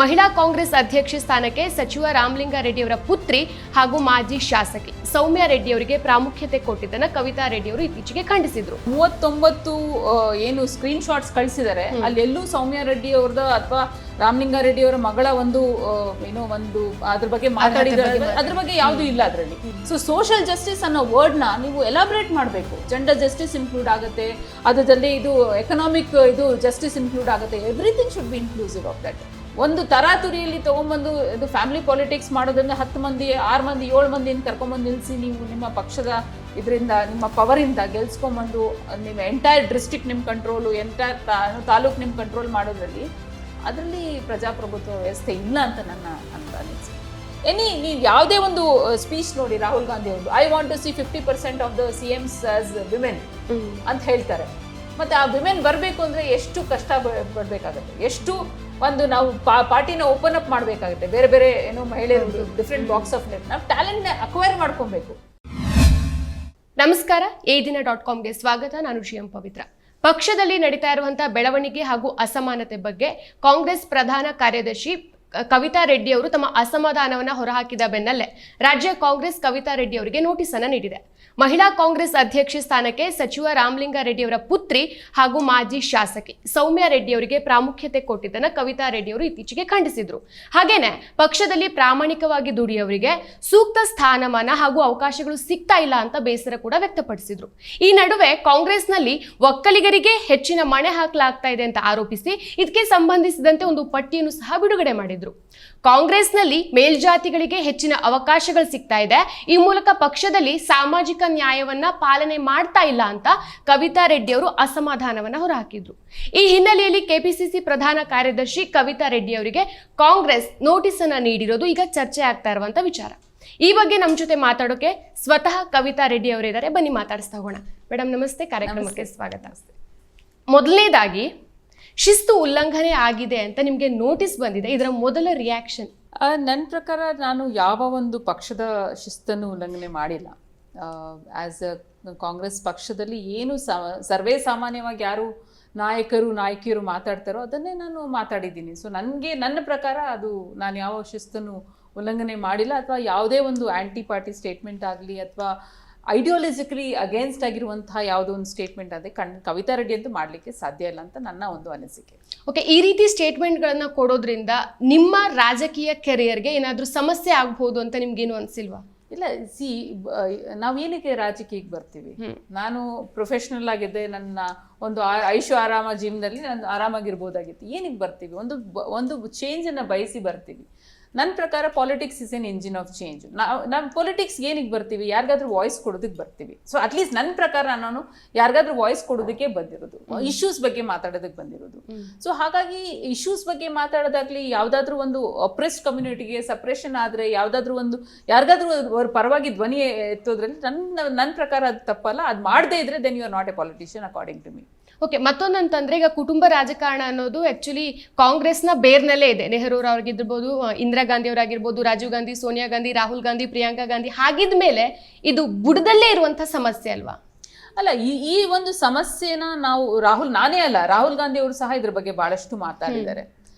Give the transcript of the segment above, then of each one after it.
ಮಹಿಳಾ ಕಾಂಗ್ರೆಸ್ ಅಧ್ಯಕ್ಷೆ ಸ್ಥಾನಕ್ಕೆ ಸಚಿವ ರಾಮಲಿಂಗಾರೆಡ್ಡಿಯವರ ಪುತ್ರಿ ಹಾಗೂ ಮಾಜಿ ಶಾಸಕಿ ಸೌಮ್ಯ ರೆಡ್ಡಿ ಅವರಿಗೆ ಪ್ರಾಮುಖ್ಯತೆ ಕೊಟ್ಟಿದ್ದನ್ನ ಕವಿತಾ ರೆಡ್ಡಿ ಅವರು ಇತ್ತೀಚೆಗೆ ಖಂಡಿಸಿದ್ರು. 39 ಏನು ಸ್ಕ್ರೀನ್ ಶಾಟ್ಸ್ ಕಳಿಸಿದ್ದಾರೆ, ಅಲ್ಲೆಲ್ಲೂ ಸೌಮ್ಯ ರೆಡ್ಡಿ ಅವ್ರದ್ದು ಅಥವಾ ರಾಮಲಿಂಗಾರೆಡ್ಡಿ ಅವರ ಮಗಳ ಒಂದು ಅದ್ರ ಬಗ್ಗೆ ಮಾತಾಡಿದ್ದಾರೆ, ಅದ್ರ ಬಗ್ಗೆ ಯಾವುದು ಇಲ್ಲ ಅದರಲ್ಲಿ. ಸೊ ಸೋಷಿಯಲ್ ಜಸ್ಟಿಸ್ ಅನ್ನೋ ವರ್ಡ್ ನ ನೀವು ಎಲಾಬ್ರೇಟ್ ಮಾಡಬೇಕು. ಜೆಂಡರ್ ಜಸ್ಟಿಸ್ ಇನ್ಕ್ಲೂಡ್ ಆಗುತ್ತೆ, ಅದರಲ್ಲಿ ಇದು ಎಕನಾಮಿಕ್ ಇದು ಜಸ್ಟಿಸ್ ಇನ್ಕ್ಲೂಡ್ ಆಗುತ್ತೆ. Everything should be inclusive of that. ಒಂದು ತರಾತುರಿಯಲ್ಲಿ ತಗೊಂಡ್ಬಂದು ಇದು ಫ್ಯಾಮಿಲಿ ಪಾಲಿಟಿಕ್ಸ್ ಮಾಡೋದ್ರಿಂದ 10 ಮಂದಿ 6 ಮಂದಿ 7 ಮಂದಿನ ಕರ್ಕೊಂಡ್ಬಂದು ನಿಲ್ಲಿಸಿ ನೀವು ನಿಮ್ಮ ಪಕ್ಷದ ಇದರಿಂದ ನಿಮ್ಮ ಪವರಿಂದ ಗೆಲ್ಸ್ಕೊಂಬಂದು ನಿಮ್ಮ ಎಂಟೈರ್ ಡಿಸ್ಟ್ರಿಕ್ಟ್ ನಿಮ್ಮ ಕಂಟ್ರೋಲು, ಎಂಟೈರ್ ತಾಲೂಕು ನಿಮ್ಮ ಕಂಟ್ರೋಲ್ ಮಾಡೋದ್ರಲ್ಲಿ ಅದರಲ್ಲಿ ಪ್ರಜಾಪ್ರಭುತ್ವ ವ್ಯವಸ್ಥೆ ಇಲ್ಲ ಅಂತ ನನ್ನ ಅನಿಸಿಕೆ. ನೀವು ಯಾವುದೇ ಒಂದು ಸ್ಪೀಚ್ ನೋಡಿ ರಾಹುಲ್ ಗಾಂಧಿ ಅವರು, I want to see 50% of the CMs as women ಅಂತ ಹೇಳ್ತಾರೆ. ಮತ್ತೆ ಆ ವಿಮೆನ್ ಬರಬೇಕು ಅಂದ್ರೆ ಎಷ್ಟು ಕಷ್ಟ ಪಡಬೇಕಾಗುತ್ತೆ, ಎಷ್ಟು ಒಂದು ನಾವು ಪಾರ್ಟಿನ ಓಪನ್ ಅಪ್ ಮಾಡಬೇಕಾಗುತ್ತೆ. ಬೇರೆ ಬೇರೆ ಏನೋ ಮಹಿಳೆಯರು ಡಿಫ್ರೆಂಟ್ ಬಾಕ್ಸ್ ಆಫ್ ನೆಟ್ ನಾವು ಟ್ಯಾಲೆಂಟ್ ಅಕ್ವೈರ್ ಮಾಡ್ಕೊಬೇಕು. ನಮಸ್ಕಾರ, eದಿನ.comಗೆ ಸ್ವಾಗತ. ನಾನು ಶ್ರೀಯಂ ಪವಿತ್ರ. ಪಕ್ಷದಲ್ಲಿ ನಡೀತಾ ಇರುವಂತಹ ಬೆಳವಣಿಗೆ ಹಾಗೂ ಅಸಮಾನತೆ ಬಗ್ಗೆ ಕಾಂಗ್ರೆಸ್ ಪ್ರಧಾನ ಕಾರ್ಯದರ್ಶಿ ಕವಿತಾ ರೆಡ್ಡಿ ಅವರು ತಮ್ಮ ಅಸಮಾಧಾನವನ್ನು ಹೊರಹಾಕಿದ ಬೆನ್ನಲ್ಲೇ ರಾಜ್ಯ ಕಾಂಗ್ರೆಸ್ ಕವಿತಾ ರೆಡ್ಡಿ ಅವರಿಗೆ ನೋಟಿಸ್ ಅನ್ನು ನೀಡಿದೆ. ಮಹಿಳಾ ಕಾಂಗ್ರೆಸ್ ಅಧ್ಯಕ್ಷೆ ಸ್ಥಾನಕ್ಕೆ ಸಚಿವ ರಾಮಲಿಂಗಾರೆಡ್ಡಿ ಅವರ ಪುತ್ರಿ ಹಾಗೂ ಮಾಜಿ ಶಾಸಕಿ ಸೌಮ್ಯ ರೆಡ್ಡಿ ಅವರಿಗೆ ಪ್ರಾಮುಖ್ಯತೆ ಕೊಟ್ಟಿದ್ದನ್ನ ಕವಿತಾ ರೆಡ್ಡಿ ಅವರು ಇತ್ತೀಚೆಗೆ ಖಂಡಿಸಿದ್ರು. ಹಾಗೇನೆ ಪಕ್ಷದಲ್ಲಿ ಪ್ರಾಮಾಣಿಕವಾಗಿ ದುಡಿಯವರಿಗೆ ಸೂಕ್ತ ಸ್ಥಾನಮಾನ ಹಾಗೂ ಅವಕಾಶಗಳು ಸಿಗ್ತಾ ಇಲ್ಲ ಅಂತ ಬೇಸರ ಕೂಡ ವ್ಯಕ್ತಪಡಿಸಿದ್ರು. ಈ ನಡುವೆ ಕಾಂಗ್ರೆಸ್ನಲ್ಲಿ ಒಕ್ಕಲಿಗರಿಗೆ ಹೆಚ್ಚಿನ ಮಣೆ ಹಾಕಲಾಗ್ತಾ ಇದೆ ಅಂತ ಆರೋಪಿಸಿ ಇದಕ್ಕೆ ಸಂಬಂಧಿಸಿದಂತೆ ಒಂದು ಪಟ್ಟಿಯನ್ನು ಸಹ ಬಿಡುಗಡೆ ಮಾಡಿದ್ರು. ಕಾಂಗ್ರೆಸ್ನಲ್ಲಿ ಮೇಲ್ಜಾತಿಗಳಿಗೆ ಹೆಚ್ಚಿನ ಅವಕಾಶಗಳು ಸಿಗ್ತಾ ಇದೆ, ಈ ಮೂಲಕ ಪಕ್ಷದಲ್ಲಿ ಸಾಮಾಜಿಕ ನ್ಯಾಯವನ್ನ ಪಾಲನೆ ಮಾಡ್ತಾ ಇಲ್ಲ ಅಂತ ಕವಿತಾ ರೆಡ್ಡಿ ಅವರು ಅಸಮಾಧಾನವನ್ನ ಹೊರಹಾಕಿದ್ರು. ಈ ಹಿನ್ನೆಲೆಯಲ್ಲಿ ಕೆಪಿಸಿಸಿ ಪ್ರಧಾನ ಕಾರ್ಯದರ್ಶಿ ಕವಿತಾ ರೆಡ್ಡಿ ಅವರಿಗೆ ಕಾಂಗ್ರೆಸ್ ನೋಟಿಸ್ ಅನ್ನ ನೀಡಿರೋದು ಈಗ ಚರ್ಚೆ ಆಗ್ತಾ ಇರುವಂತ ವಿಚಾರ. ಈ ಬಗ್ಗೆ ನಮ್ಮ ಜೊತೆ ಮಾತಾಡೋಕೆ ಸ್ವತಃ ಕವಿತಾ ರೆಡ್ಡಿ ಅವರಿದ್ದಾರೆ, ಬನ್ನಿ ಮಾತಾಡಿಸ್ತಾ ಹೋಗೋಣ. ಮೇಡಮ್ ನಮಸ್ತೆ, ಕಾರ್ಯಕ್ರಮಕ್ಕೆ ಸ್ವಾಗತ. ಮೊದಲನೇದಾಗಿ, ಶಿಸ್ತು ಉಲ್ಲಂಘನೆ ಆಗಿದೆ ಅಂತ ನಿಮಗೆ ನೋಟಿಸ್ ಬಂದಿದೆ, ಇದರ ಮೊದಲ ರಿಯಾಕ್ಷನ್? ನನ್ನ ಪ್ರಕಾರ ನಾನು ಯಾವ ಒಂದು ಪಕ್ಷದ ಶಿಸ್ತನ್ನು ಉಲ್ಲಂಘನೆ ಮಾಡಿಲ್ಲ. ಆಸ್ ಅ ಕಾಂಗ್ರೆಸ್ ಪಕ್ಷದಲ್ಲಿ ಏನು ಸರ್ವೇ ಸಾಮಾನ್ಯವಾಗಿ ಯಾರು ನಾಯಕಿಯರು ಮಾತಾಡ್ತಾರೋ ಅದನ್ನೇ ನಾನು ಮಾತಾಡಿದ್ದೀನಿ. ಸೊ ನನ್ನ ಪ್ರಕಾರ ಅದು ನಾನು ಯಾವ ಶಿಸ್ತನ್ನು ಉಲ್ಲಂಘನೆ ಮಾಡಿಲ್ಲ, ಅಥವಾ ಯಾವುದೇ ಒಂದು ಆ್ಯಂಟಿ ಪಾರ್ಟಿ ಸ್ಟೇಟ್ಮೆಂಟ್ ಆಗಲಿ ಅಥವಾ ಐಡಿಯಾಲಜಿಕಲಿ ಅಗೇನ್ಸ್ಟ್ ಆಗಿರುವಂತಹ ಯಾವುದೋ ಒಂದು ಸ್ಟೇಟ್ಮೆಂಟ್ ಅದೇ ಕವಿತಾ ರೆಡ್ಡಿ ಅಂತೂ ಮಾಡಲಿಕ್ಕೆ ಸಾಧ್ಯ ಇಲ್ಲ ಅಂತ ನನ್ನ ಒಂದು ಅನಿಸಿಕೆ. ಓಕೆ, ಈ ರೀತಿ ಸ್ಟೇಟ್ಮೆಂಟ್ಗಳನ್ನು ಕೊಡೋದ್ರಿಂದ ನಿಮ್ಮ ರಾಜಕೀಯ ಕೆರಿಯರ್ಗೆ ಏನಾದರೂ ಸಮಸ್ಯೆ ಆಗ್ಬೋದು ಅಂತ ನಿಮ್ಗೇನು ಅನಿಸಿಲ್ವಾ? ಇಲ್ಲ, ನಾವೇನಕ್ಕೆ ರಾಜಕೀಯಕ್ಕೆ ಬರ್ತೀವಿ? ನಾನು ಪ್ರೊಫೆಷ್ನಲ್ ಆಗಿದ್ದೆ, ನನ್ನ ಒಂದು ಐಶು ಆರಾಮ ಜೀವನದಲ್ಲಿ ನಾನು ಆರಾಮಾಗಿರ್ಬೋದಾಗಿತ್ತು. ಏನಕ್ಕೆ ಬರ್ತೀವಿ? ಒಂದು ಚೇಂಜನ್ನು ಬಯಸಿ ಬರ್ತೀವಿ. ನನ್ನ ಪ್ರಕಾರ politics is N engine of change. ನಾವು ಪೊಲಿಟಿಕ್ಸ್ ಏನಕ್ಕೆ ಬರ್ತೀವಿ? ಯಾರಿಗಾದ್ರೂ ವಾಯ್ಸ್ ಕೊಡೋದಕ್ಕೆ ಬರ್ತೀವಿ. ಸೊ ಅಟ್ಲೀಸ್ಟ್ ನನ್ನ ಪ್ರಕಾರ ನಾನು ಯಾರಿಗಾದ್ರೂ ವಾಯ್ಸ್ ಕೊಡೋದಕ್ಕೆ ಬಂದಿರೋದು, ಇಶ್ಯೂಸ್ ಬಗ್ಗೆ ಮಾತಾಡೋದಕ್ಕೆ ಬಂದಿರೋದು. ಸೊ ಹಾಗಾಗಿ ಇಶ್ಯೂಸ್ ಬಗ್ಗೆ ಮಾತಾಡೋದಾಗ್ಲಿ, ಯಾವುದಾದ್ರೂ ಒಂದು ಅಪ್ರೆಸ್ಡ್ ಕಮ್ಯುನಿಟಿಗೆ ಸಪ್ರೆಷನ್ ಆದರೆ ಯಾರಿಗಾದ್ರೂ ಅವ್ರ ಪರವಾಗಿ ಧ್ವನಿ ಎತ್ತೋದ್ರಲ್ಲಿ ನನ್ನ ಪ್ರಕಾರ ಅದು ತಪ್ಪಲ್ಲ. ಅದು ಮಾಡದೇ ಇದ್ರೆ then you are not a politician according to me. Okay, ಮತ್ತೊಂದಂತಂದ್ರೆ ಈಗ ಕುಟುಂಬ ರಾಜಕಾರಣ ಅನ್ನೋದು ಆಕ್ಚುಲಿ ಕಾಂಗ್ರೆಸ್ನ ಬೇರ್ನಲ್ಲೇ ಇದೆ. ನೆಹರು ಅವ್ರಿಗಿರ್ಬೋದು, ಇಂದಿರಾ ಗಾಂಧಿ ಅವರಾಗಿರ್ಬೋದು, ರಾಜೀವ್ ಗಾಂಧಿ, ಸೋನಿಯಾ ಗಾಂಧಿ, ರಾಹುಲ್ ಗಾಂಧಿ, ಪ್ರಿಯಾಂಕಾ ಗಾಂಧಿ, ಹಾಗಿದ ಮೇಲೆ ಇದು ಬುಡದಲ್ಲೇ ಇರುವಂತಹ ಸಮಸ್ಯೆ ಅಲ್ವಾ? ಅಲ್ಲ, ಈ ಒಂದು ಸಮಸ್ಯೆನ ನಾವು ರಾಹುಲ್ ಗಾಂಧಿ ಅವರು ಸಹ ಇದ್ರ ಬಗ್ಗೆ ಬಹಳಷ್ಟು ಮಾತಾಡಿದ್ದಾರೆ.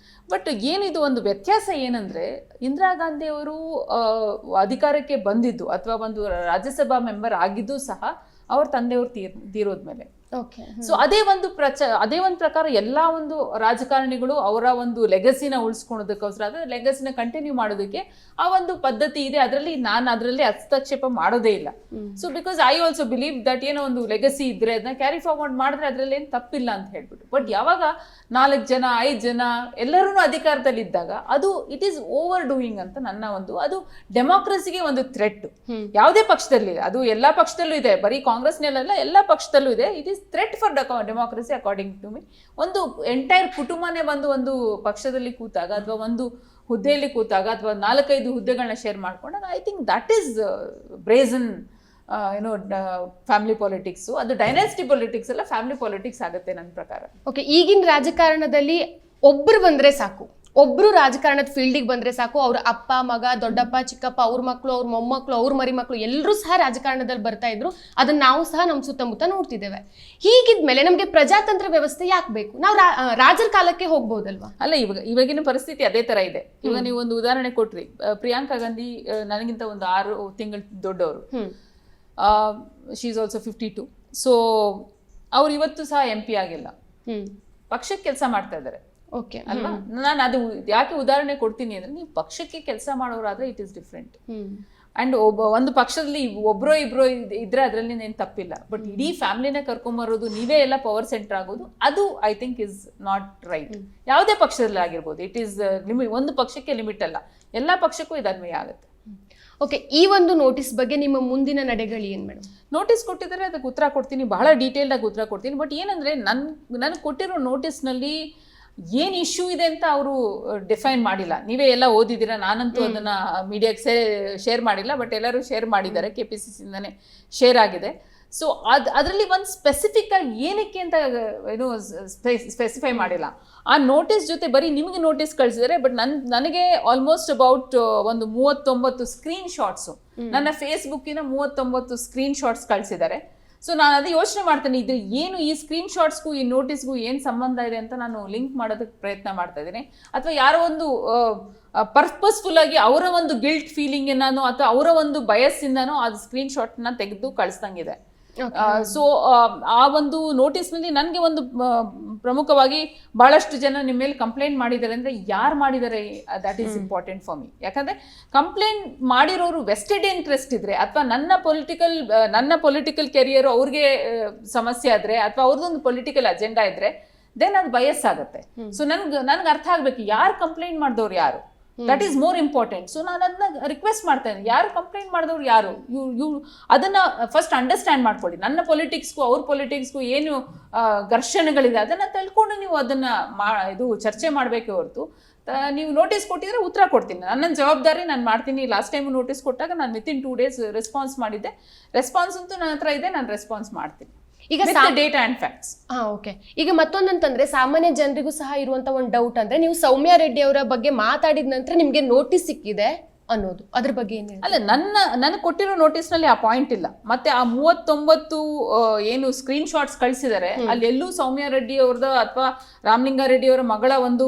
ಬಟ್ ಏನಿದು ಒಂದು ವ್ಯತ್ಯಾಸ ಏನಂದ್ರೆ, ಇಂದಿರಾ ಗಾಂಧಿ ಅವರು ಅಧಿಕಾರಕ್ಕೆ ಬಂದಿದ್ದು ಅಥವಾ ಒಂದು ರಾಜ್ಯಸಭಾ ಮೆಂಬರ್ ಆಗಿದ್ದು ಸಹ ಅವ್ರ ತಂದೆಯವರು ತೀರೋದ್ಮೇಲೆ. ಸೊ ಅದೇ ಒಂದು ಪ್ರಕಾರ ಎಲ್ಲ ಒಂದು ರಾಜಕಾರಣಿಗಳು ಅವರ ಒಂದು ಲೆಗಸಿನ ಉಳಿಸ್ಕೊಳೋದಕ್ಕೋಸ್ಕರ, ಅದೇ ಲೆಗಸಿನ ಕಂಟಿನ್ಯೂ ಮಾಡೋದಕ್ಕೆ ಆ ಒಂದು ಪದ್ಧತಿ ಇದೆ. ನಾನು ಅದರಲ್ಲಿ ಹಸ್ತಕ್ಷೇಪ ಮಾಡೋದೇ ಇಲ್ಲ. So because I also believe that ಏನೋ ಒಂದು ಲೆಗಸಿ ಇದ್ರೆ ಅದನ್ನ ಕ್ಯಾರಿ ಫಾರ್ವರ್ಡ್ ಮಾಡಿದ್ರೆ ಅದರಲ್ಲಿ ಏನು ತಪ್ಪಿಲ್ಲ ಅಂತ ಹೇಳ್ಬಿಟ್ಟು. ಬಟ್ ಯಾವಾಗ 4 ಜನ 5 ಜನ ಎಲ್ಲರೂ ಅಧಿಕಾರದಲ್ಲಿ ಇದ್ದಾಗ ಅದು ಇಟ್ ಈಸ್ ಓವರ್ ಡೂಯಿಂಗ್ ಅಂತ ನನ್ನ ಒಂದು, ಅದು ಡೆಮೋಕ್ರಸಿಗೆ ಒಂದು ಥ್ರೆಟ್. ಯಾವುದೇ ಪಕ್ಷದಲ್ಲಿ, ಅದು ಎಲ್ಲಾ ಪಕ್ಷದಲ್ಲೂ ಇದೆ, ಬರೀ ಕಾಂಗ್ರೆಸ್ನಲ್ಲ, ಎಲ್ಲಾ ಪಕ್ಷದಲ್ಲೂ ಇದೆ. It is threat for democracy according to me. ಒಂದು ಎಂಟೈರ್ ಕುಟುಂಬನೇ ಬಂದು ಒಂದು ಪಕ್ಷದಲ್ಲಿ ಕೂತಾಗ ಅಥವಾ ಒಂದು ಹುದ್ದೆಯಲ್ಲಿ ಕೂತಾಗ ಅಥವಾ 4-5 ಹುದ್ದೆಗಳನ್ನ ಶೇರ್ ಮಾಡ್ಕೊಂಡಾಗ I think that is brazen family politics. ಅದು ಡೈನಾಸ್ಟಿ ಪಾಲಿಟಿಕ್ಸ್ ಅಲ್ಲ, ಫ್ಯಾಮಿಲಿ ಪಾಲಿಟಿಕ್ಸ್ ಆಗುತ್ತೆ ನನ್ನ ಪ್ರಕಾರ. ಓಕೆ, ಈಗಿನ ರಾಜಕಾರಣದಲ್ಲಿ ಒಬ್ರು ಬಂದ್ರೆ ಸಾಕು, ಒಬ್ರು ರಾಜಕಾರಣದ ಫೀಲ್ಡಿಗೆ ಬಂದ್ರೆ ಸಾಕು, ಅವ್ರ ಅಪ್ಪ ಮಗ ದೊಡ್ಡಪ್ಪ ಚಿಕ್ಕಪ್ಪ, ಅವ್ರ ಮಕ್ಕಳು ಅವ್ರ ಮೊಮ್ಮಕ್ಕಳು ಅವ್ರ ಮರಿ ಮಕ್ಕಳು ಎಲ್ಲರೂ ಸಹ ರಾಜಕಾರಣದಲ್ಲಿ ಬರ್ತಾ ಇದ್ರು. ಅದನ್ನ ನಾವು ಸಹ ನಮ್ಮ ಸುತ್ತಮುತ್ತ ನೋಡ್ತಿದ್ದೇವೆ. ಹೀಗಿದ್ಮೇಲೆ ನಮ್ಗೆ ಪ್ರಜಾತಂತ್ರ ವ್ಯವಸ್ಥೆ ಯಾಕೆ ಬೇಕು? ನಾವು ರಾಜರ ಕಾಲಕ್ಕೆ ಹೋಗ್ಬೋದಲ್ವಾ? ಅಲ್ಲ, ಇವಾಗಿನ ಪರಿಸ್ಥಿತಿ ಅದೇ ತರ ಇದೆ. ಇವಾಗ ನೀವು ಒಂದು ಉದಾಹರಣೆ ಕೊಟ್ರಿ, ಪ್ರಿಯಾಂಕಾ ಗಾಂಧಿ ನನಗಿಂತ ಒಂದು 6 ತಿಂಗಳು ದೊಡ್ಡವರು. She is also 52. ಸೊ ಅವ್ರು ಇವತ್ತು ಸಹ MP ಆಗಿಲ್ಲ, ಪಕ್ಷಕ್ಕೆ ಕೆಲಸ ಮಾಡ್ತಾ ಇದ್ದಾರೆ ಅಲ್ವಾ. ನಾನು ಅದು ಯಾಕೆ ಉದಾಹರಣೆ ಕೊಡ್ತೀನಿ ಅಂದ್ರೆ, ನೀವು ಪಕ್ಷಕ್ಕೆ ಕೆಲಸ ಮಾಡೋರಾದ್ರೆ ಇಟ್ ಇಸ್ ಡಿಫ್ರೆಂಟ್. ಅಂಡ್ ಒಂದು ಪಕ್ಷದಲ್ಲಿ ಒಬ್ರೋ ಇಬ್ರೋ ಇದ್ರೆ ಅದರಲ್ಲಿ ಏನ್ ತಪ್ಪಿಲ್ಲ. ಬಟ್ ಇಡೀ ಫ್ಯಾಮಿಲಿನ ಕರ್ಕೊಂಬರೋದು, ನೀವೇ ಎಲ್ಲ ಪವರ್ ಸೆಂಟರ್ ಆಗೋದು, ಅದು I think is not right. ಯಾವುದೇ ಪಕ್ಷದಲ್ಲಿ ಆಗಿರ್ಬೋದು, ಇಟ್ ಈಸ್ ಲಿಮಿಟ್. ಒಂದು ಪಕ್ಷಕ್ಕೆ ಲಿಮಿಟ್ ಅಲ್ಲ, ಎಲ್ಲಾ ಪಕ್ಷಕ್ಕೂ ಇದು ಅನ್ವಯ ಆಗುತ್ತೆ. ಓಕೆ, ಈ ಒಂದು ನೋಟಿಸ್ ಬಗ್ಗೆ ನಿಮ್ಮ ಮುಂದಿನ ನಡೆಗಳು ಏನ್ ಮೇಡಮ್? ನೋಟಿಸ್ ಕೊಟ್ಟಿದ್ದಾರೆ, ಅದಕ್ಕೆ ಉತ್ತರ ಕೊಡ್ತೀನಿ, ಬಹಳ ಡೀಟೇಲ್ಡ್ ಆಗಿ ಉತ್ತರ ಕೊಡ್ತೀನಿ. ಬಟ್ ಏನಂದ್ರೆ, ನನಗೆ ಕೊಟ್ಟಿರೋ ನೋಟಿಸ್ನಲ್ಲಿ ಏನು ಇಶ್ಯೂ ಇದೆ ಅಂತ ಅವರು ಡಿಫೈನ್ ಮಾಡಿಲ್ಲ. ನೀವೇ ಎಲ್ಲ ಓದಿದ್ದೀರಾ, ನಾನಂತೂ ಅದನ್ನ ಮೀಡಿಯಾಕ್ಕೆ ಶೇರ್ ಮಾಡಿಲ್ಲ, ಬಟ್ ಎಲ್ಲರೂ ಶೇರ್ ಮಾಡಿದ್ದಾರೆ, KPCCಯಿಂದನೇ ಶೇರ್ ಆಗಿದೆ. ಸೊ ಅದರಲ್ಲಿ ಒಂದು ಸ್ಪೆಸಿಫಿಕ್ ಆಗಿ ಏನಕ್ಕೆ ಅಂತ ಏನು ಸ್ಪೆಸಿಫೈ ಮಾಡಿಲ್ಲ. ಆ ನೋಟಿಸ್ ಜೊತೆ ಬರೀ ನಿಮಗೆ ನೋಟಿಸ್ ಕಳಿಸಿದ್ದಾರೆ, ಬಟ್ ನನಗೆ ಆಲ್ಮೋಸ್ಟ್ ಅಬೌಟ್ ಒಂದು 39 ಸ್ಕ್ರೀನ್ ಶಾಟ್ಸು, ನನ್ನ ಫೇಸ್ಬುಕ್ಕಿನ 39 ಸ್ಕ್ರೀನ್ ಶಾಟ್ಸ್ ಕಳಿಸಿದ್ದಾರೆ. ಸೊ ನಾನು ಅದೇ ಯೋಚನೆ ಮಾಡ್ತೇನೆ, ಇದು ಏನು ಈ ಸ್ಕ್ರೀನ್ ಶಾಟ್ಸ್ಗೂ ಈ ನೋಟಿಸ್ಗೂ ಏನು ಸಂಬಂಧ ಇದೆ ಅಂತ ನಾನು ಲಿಂಕ್ ಮಾಡೋದಕ್ಕೆ ಪ್ರಯತ್ನ ಮಾಡ್ತಾ ಇದ್ದೀನಿ. ಅಥವಾ ಯಾರೋ ಒಂದು ಪರ್ಪಸ್ಫುಲ್ ಆಗಿ ಅವರ ಒಂದು ಗಿಲ್ಟ್ ಫೀಲಿಂಗ್ ಏನಾನೋ ಅಥವಾ ಅವರ ಒಂದು ಬಯಸ್ಸಿಂದನೋ ಅದು ಸ್ಕ್ರೀನ್ ಶಾಟ್ನ ತೆಗೆದು ಕಳಿಸ್ದಂಗಿದೆ. ಸೊ ಆ ಒಂದು ನೋಟಿಸ್ನಲ್ಲಿ ನನಗೆ ಒಂದು ಪ್ರಮುಖವಾಗಿ ಬಹಳಷ್ಟು ಜನ ನಿಮ್ಮ ಮೇಲೆ ಕಂಪ್ಲೇಂಟ್ ಮಾಡಿದ್ದಾರೆ. ಅಂದರೆ ಯಾರು ಮಾಡಿದ್ದಾರೆ, that is important for me. ಯಾಕಂದರೆ ಕಂಪ್ಲೇಂಟ್ ಮಾಡಿರೋರು ವೆಸ್ಟೆಡ್ ಇಂಟ್ರೆಸ್ಟ್ ಇದ್ರೆ, ಅಥವಾ ನನ್ನ ಪೊಲಿಟಿಕಲ್ ಕೆರಿಯರು ಅವ್ರಿಗೆ ಸಮಸ್ಯೆ ಆದರೆ, ಅಥವಾ ಅವ್ರದ್ದೊಂದು ಪೊಲಿಟಿಕಲ್ ಅಜೆಂಡಾ ಇದ್ರೆ, ದೆನ್ ಅದು ಬಯಸ್ ಆಗುತ್ತೆ. ಸೊ ನನ್ಗೆ ಅರ್ಥ ಆಗ್ಬೇಕು, ಯಾರು ಕಂಪ್ಲೇಂಟ್ ಮಾಡಿದವ್ರು ಯಾರು, that is more important. So ನಾನು ಅದನ್ನ ರಿಕ್ವೆಸ್ಟ್ ಮಾಡ್ತಾ ಇದ್ದೀನಿ, ಯಾರು ಕಂಪ್ಲೇಂಟ್ ಮಾಡಿದವ್ರು ಯಾರು, ಯು ಅದನ್ನ ಫಸ್ಟ್ ಅಂಡರ್ಸ್ಟ್ಯಾಂಡ್ ಮಾಡ್ಕೊಳ್ಳಿ. ನನ್ನ ಪೊಲಿಟಿಕ್ಸ್ಗೂ ಅವ್ರ ಪೊಲಿಟಿಕ್ಸ್ಗೂ ಏನು ಘರ್ಷಣೆಗಳಿದೆ ಅದನ್ನ ತಿಳ್ಕೊಂಡು ನೀವು ಅದನ್ನ ಇದು ಚರ್ಚೆ ಮಾಡಬೇಕೇ ಹೊರತು, ನೀವು ನೋಟಿಸ್ ಕೊಟ್ಟಿದ್ರೆ ಉತ್ತರ ಕೊಡ್ತೀನಿ. ನನ್ನ ಜವಾಬ್ದಾರಿ ನಾನು ಮಾಡ್ತೀನಿ. ಲಾಸ್ಟ್ ಟೈಮ್ ನೋಟಿಸ್ ಕೊಟ್ಟಾಗ ನಾನು ವಿತಿನ್ 2 days ರೆಸ್ಪಾನ್ಸ್ ಮಾಡಿದ್ದೆ. ರೆಸ್ಪಾನ್ಸ್ ಅಂತೂ ನನ್ನ ಹತ್ರ ಇದೆ, ನಾನು ರೆಸ್ಪಾನ್ಸ್ ಮಾಡ್ತೀನಿ. ಈಗ ಡೇಟಾ ಅಂಡ್ ಫ್ಯಾಕ್ಟ್ಸ್. ಓಕೆ, ಈಗ ಮತ್ತೊಂದಂತಂದ್ರೆ ಸಾಮಾನ್ಯ ಜನರಿಗೂ ಸಹ ಇರುವಂತ ಒಂದು ಡೌಟ್ ಅಂದ್ರೆ, ನೀವು ಸೌಮ್ಯ ರೆಡ್ಡಿ ಅವರ ಬಗ್ಗೆ ಮಾತಾಡಿದ ನಂತರ ನಿಮ್ಗೆ ನೋಟಿಸ್ ಸಿಕ್ಕಿದೆ ಅನ್ನೋದು, ಅದ್ರ ಬಗ್ಗೆ ಏನು? ಅಲ್ಲ, ನನಗೆ ಕೊಟ್ಟಿರೋ ನೋಟಿಸ್ ನಲ್ಲಿ ಆ ಪಾಯಿಂಟ್ ಇಲ್ಲ. ಮತ್ತೆ ಆ 39 ಏನು ಸ್ಕ್ರೀನ್ ಶಾಟ್ಸ್ ಕಳಿಸಿದ್ದಾರೆ, ಅಲ್ಲಿ ಎಲ್ಲೂ ಸೌಮ್ಯ ರೆಡ್ಡಿ ಅವ್ರದ ಅಥವಾ ರಾಮಲಿಂಗಾರೆಡ್ಡಿ ಅವರ ಮಗಳ ಒಂದು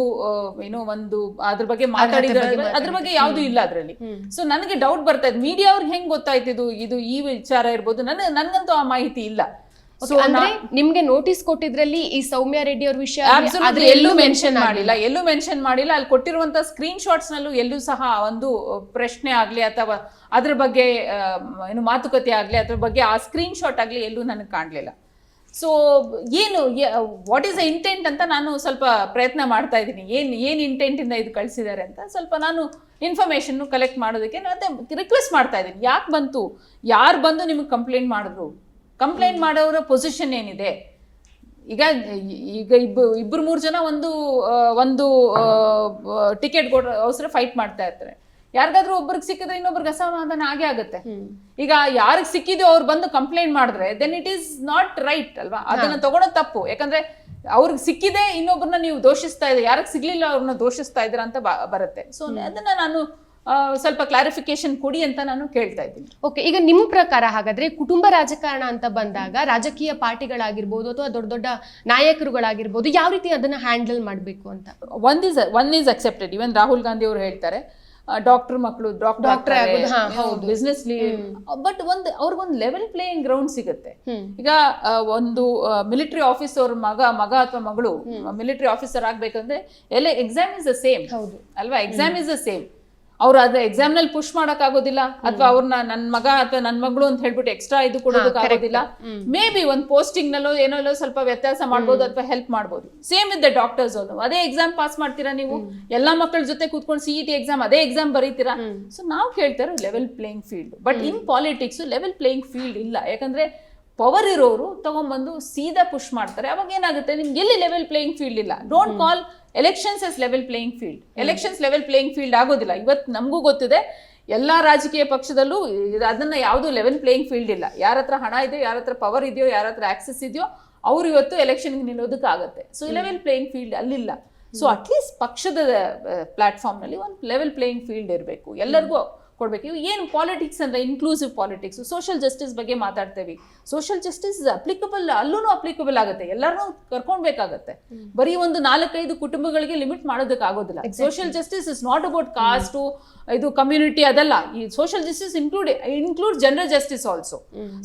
ಏನೋ ಒಂದು ಅದ್ರ ಬಗ್ಗೆ ಮಾತಾಡಿದ್ರೆ, ಅದ್ರ ಬಗ್ಗೆ ಯಾವ್ದು ಇಲ್ಲ ಅದ್ರಲ್ಲಿ. ಸೊ ನನಗೆ ಡೌಟ್ ಬರ್ತಾ ಇದೆ, ಮೀಡಿಯಾ ಅವ್ರಿಗೆ ಹೆಂಗ್ ಗೊತ್ತಾಯ್ತಿದ್ದು ಇದು ಈ ವಿಚಾರ ಇರ್ಬೋದು, ನನ್ಗಂತೂ ಆ ಮಾಹಿತಿ ಇಲ್ಲ. ಅಂದ್ರೆ ನಿಮ್ಗೆ ನೋಟಿಸ್ ಕೊಟ್ಟಿದ್ರಲ್ಲಿ ಈ ಸೌಮ್ಯ ರೆಡ್ಡಿ ಅವ್ರ ವಿಷಯ ಎಲ್ಲೂ ಮೆನ್ಷನ್ ಮಾಡಿಲ್ಲ. ಅಲ್ಲಿ ಕೊಟ್ಟಿರುವಂತ ಸ್ಕ್ರೀನ್ ಶಾಟ್ಸ್ ನಲ್ಲೂ ಎಲ್ಲೂ ಸಹ ಒಂದು ಪ್ರಶ್ನೆ ಆಗ್ಲಿ ಅಥವಾ ಅದ್ರ ಬಗ್ಗೆ ಏನು ಮಾತುಕತೆ ಆಗ್ಲಿ, ಅದ್ರ ಬಗ್ಗೆ ಆ ಸ್ಕ್ರೀನ್ ಶಾಟ್ ಆಗ್ಲಿ ಎಲ್ಲೂ ನನಗೆ ಕಾಣ್ಲಿಲ್ಲ. ಸೊ ಏನು ವಾಟ್ ಈಸ್ ದ ಇಂಟೆಂಟ್ ಅಂತ ನಾನು ಸ್ವಲ್ಪ ಪ್ರಯತ್ನ ಮಾಡ್ತಾ ಇದ್ದೀನಿ. ಏನು ಇಂಟೆಂಟ್ ಇಂದ ಇದು ಕಳಿಸಿದ್ದಾರೆ ಅಂತ ಸ್ವಲ್ಪ ನಾನು ಇನ್ಫಾರ್ಮೇಶನ್ ಕಲೆಕ್ಟ್ ಮಾಡೋದಕ್ಕೆ ಮತ್ತೆ ರಿಕ್ವೆಸ್ಟ್ ಮಾಡ್ತಾ ಇದ್ದೀನಿ. ಯಾಕೆ ಬಂತು, ಯಾರು ಬಂದು ನಿಮಗೆ ಕಂಪ್ಲೇಂಟ್ ಮಾಡಿದ್ರು, ಕಂಪ್ಲೇಂಟ್ ಮಾಡೋರ ಪೊಸಿಷನ್ ಏನಿದೆ? ಈಗ ಇಬ್ಬರು 3 ಜನ ಒಂದು ಟಿಕೆಟ್ ಅವಸರ ಫೈಟ್ ಮಾಡ್ತಾ ಇರ್ತಾರೆ. ಯಾರಿಗಾದ್ರೂ ಒಬ್ರಿಗೆ ಸಿಕ್ಕಿದ್ರೆ ಇನ್ನೊಬ್ರಿಗೆ ಅಸಮಾಧಾನ ಆಗೇ ಆಗುತ್ತೆ. ಈಗ ಯಾರಿಗೆ ಸಿಕ್ಕಿದೋ ಅವ್ರು ಬಂದು ಕಂಪ್ಲೇಂಟ್ ಮಾಡಿದ್ರೆ then it is not right ಅಲ್ವಾ? ಅದನ್ನ ತಗೊಳೋದು ತಪ್ಪು. ಯಾಕಂದ್ರೆ ಅವ್ರಿಗೆ ಸಿಕ್ಕಿದೆ, ಇನ್ನೊಬ್ಬರನ್ನ ನೀವು ದೋಷಿಸ್ತಾ ಇದ್ರೆ, ಯಾರಿಗೆ ಸಿಗ್ಲಿಲ್ಲ ಅವ್ರನ್ನ ದೋಷಿಸ್ತಾ ಇದ್ರ ಅಂತ ಬರುತ್ತೆ. ಸೊ ಅದನ್ನ ನಾನು ಸ್ವಲ್ಪ ಕ್ಲಾರಿಫಿಕೇಶನ್ ಕೊಡಿ ಅಂತ ನಾನು ಕೇಳ್ತಾ ಇದ್ದೀನಿ. ಓಕೆ, ಈಗ ನಿಮ್ಮ ಪ್ರಕಾರ ಹಾಗಾದ್ರೆ ಕುಟುಂಬ ರಾಜಕಾರಣ ಅಂತ ಬಂದಾಗ ರಾಜಕೀಯ ಪಾರ್ಟಿಗಳಾಗಿರ್ಬೋದು ಅಥವಾ ದೊಡ್ಡ ದೊಡ್ಡ ನಾಯಕರುಗಳಾಗಿರ್ಬೋದು, ಯಾವ ರೀತಿ ಅದನ್ನ ಹ್ಯಾಂಡಲ್ ಮಾಡಬೇಕು ಅಂತ? One is accepted. Even Rahul Gandhi ಅವರು ಹೇಳ್ತಾರೆ ಡಾಕ್ಟರ್ ಮಕ್ಕಳು ಡಾಕ್ಟರ್ ಬಿಸ್ನೆಸ್, ಬಟ್ ಅವ್ರಿಗೊಂದು ಲೆವೆಲ್ ಪ್ಲೇಯಿಂಗ್ ಗ್ರೌಂಡ್ ಸಿಗುತ್ತೆ. ಈಗ ಒಂದು ಮಿಲಿಟರಿ ಆಫೀಸರ್ ಮಗ ಅಥವಾ ಮಗಳು ಮಿಲಿಟರಿ ಆಫೀಸರ್ ಆಗ್ಬೇಕಂದ್ರೆ ಎಲ್ಲ ಎಕ್ಸಾಮ್ ಇಸ್ ದ ಸೇಮ್ ಅಲ್ವಾ? Exam is the same. ಅವ್ರು ಅದ್ರ ಎಕ್ಸಾಮ್ ನಲ್ಲಿ ಪುಷ್ ಮಾಡಕ್ ಆಗೋದಿಲ್ಲ, ಅಥವಾ ಅವ್ರನ್ನ ನನ್ ಮಗ ಅಥವಾ ನನ್ ಮಗಳು ಅಂತ ಹೇಳ್ಬಿಟ್ಟು ಎಕ್ಸ್ಟ್ರಾ ಇದು ಕೊಡೋದಕ್ಕೆ ಆಗೋದಿಲ್ಲ. ಮೇ ಬಿ ಒಂದು ಪೋಸ್ಟಿಂಗ್ ನಲ್ಲೋ ಏನೋ ಸ್ವಲ್ಪ ವ್ಯತ್ಯಾಸ ಮಾಡ್ಬೋದು ಅಥವಾ ಹೆಲ್ಪ್ ಮಾಡ್ಬೋದು. Same with the doctors. ಅದೇ ಎಕ್ಸಾಮ್ ಪಾಸ್ ಮಾಡ್ತೀರಾ ನೀವು, ಎಲ್ಲಾ ಮಕ್ಕಳ ಜೊತೆ ಕೂತ್ಕೊಂಡು CET ಎಕ್ಸಾಮ್ ಅದೇ ಎಕ್ಸಾಮ್ ಬರೀತೀರಾ. ಸೊ ನಾವು ಕೇಳ್ತಾರೆ level playing field. But in politics level playing field ಇಲ್ಲ. ಯಾಕಂದ್ರೆ ಪವರ್ ಇರೋರು ತಗೊಂಡ್ಬಂದು ಸೀದಾ ಪುಷ್ ಮಾಡ್ತಾರೆ. ಅವಾಗ ಏನಾಗುತ್ತೆ, ನಿಮ್ಗೆ ಎಲ್ಲಿ ಲೆವೆಲ್ ಪ್ಲೇಯಿಂಗ್ ಫೀಲ್ಡ್ ಇಲ್ಲ. Don't call elections as level playing field. Elections level playing field ಆಗೋದಿಲ್ಲ. ಇವತ್ತು ನಮಗೂ ಗೊತ್ತಿದೆ, ಎಲ್ಲಾ ರಾಜಕೀಯ ಪಕ್ಷದಲ್ಲೂ ಅದನ್ನ ಯಾವುದು ಲೆವೆಲ್ ಪ್ಲೇಯಿಂಗ್ ಫೀಲ್ಡ್ ಇಲ್ಲ. ಯಾರ ಹತ್ರ ಹಣ ಇದೆಯೋ, ಯಾರ ಹತ್ರ ಪವರ್ ಇದೆಯೋ, ಯಾರ ಹತ್ರ ಆಕ್ಸೆಸ್ ಇದೆಯೋ ಅವ್ರು ಇವತ್ತು ಎಲೆಕ್ಷನ್ಗೆ ನಿಲ್ಲೋದಕ್ಕೆ ಆಗುತ್ತೆ. ಸೊ ಲೆವೆಲ್ ಪ್ಲೇಯಿಂಗ್ ಫೀಲ್ಡ್ ಅಲ್ಲಿಲ್ಲ. ಸೊ ಅಟ್ಲೀಸ್ಟ್ ಪಕ್ಷದ ಪ್ಲಾಟ್ಫಾರ್ಮ್ ನಲ್ಲಿ ಒಂದು ಲೆವೆಲ್ ಪ್ಲೇಯಿಂಗ್ ಫೀಲ್ಡ್ ಇರಬೇಕು, ಎಲ್ಲರಿಗೂ ಕೊಡ್ಬೇಕು. ಇವು ಏನು ಪಾಲಿಟಿಕ್ಸ್ ಅಂದ್ರೆ ಇನ್ಕ್ಲೂಸಿವ್ ಪಾಲಿಟಿಕ್ಸ್, ಸೋಷಿಯಲ್ ಜಸ್ಟಿಸ್ ಬಗ್ಗೆ ಮಾತಾಡ್ತೇವೆ. ಸೋಷಿಯಲ್ ಜಸ್ಟಿಸ್ ಅಪ್ಲಿಕಬಲ್, ಅಲ್ಲೂ ಅಪ್ಲಿಕಬಲ್ ಆಗುತ್ತೆ, ಎಲ್ಲರನ್ನೂ ಕರ್ಕೊಳ್ಬೇಕಾಗತ್ತೆ. ಬರೀ ಒಂದು 4-5 ಕುಟುಂಬಗಳಿಗೆ ಲಿಮಿಟ್ ಮಾಡೋದಕ್ಕೆ ಆಗೋದಿಲ್ಲ. Social justice is not about cost, ಇದು ಕಮ್ಯುನಿಟಿ, ಅದಲ್ಲ. ಈ social justice include general justice also.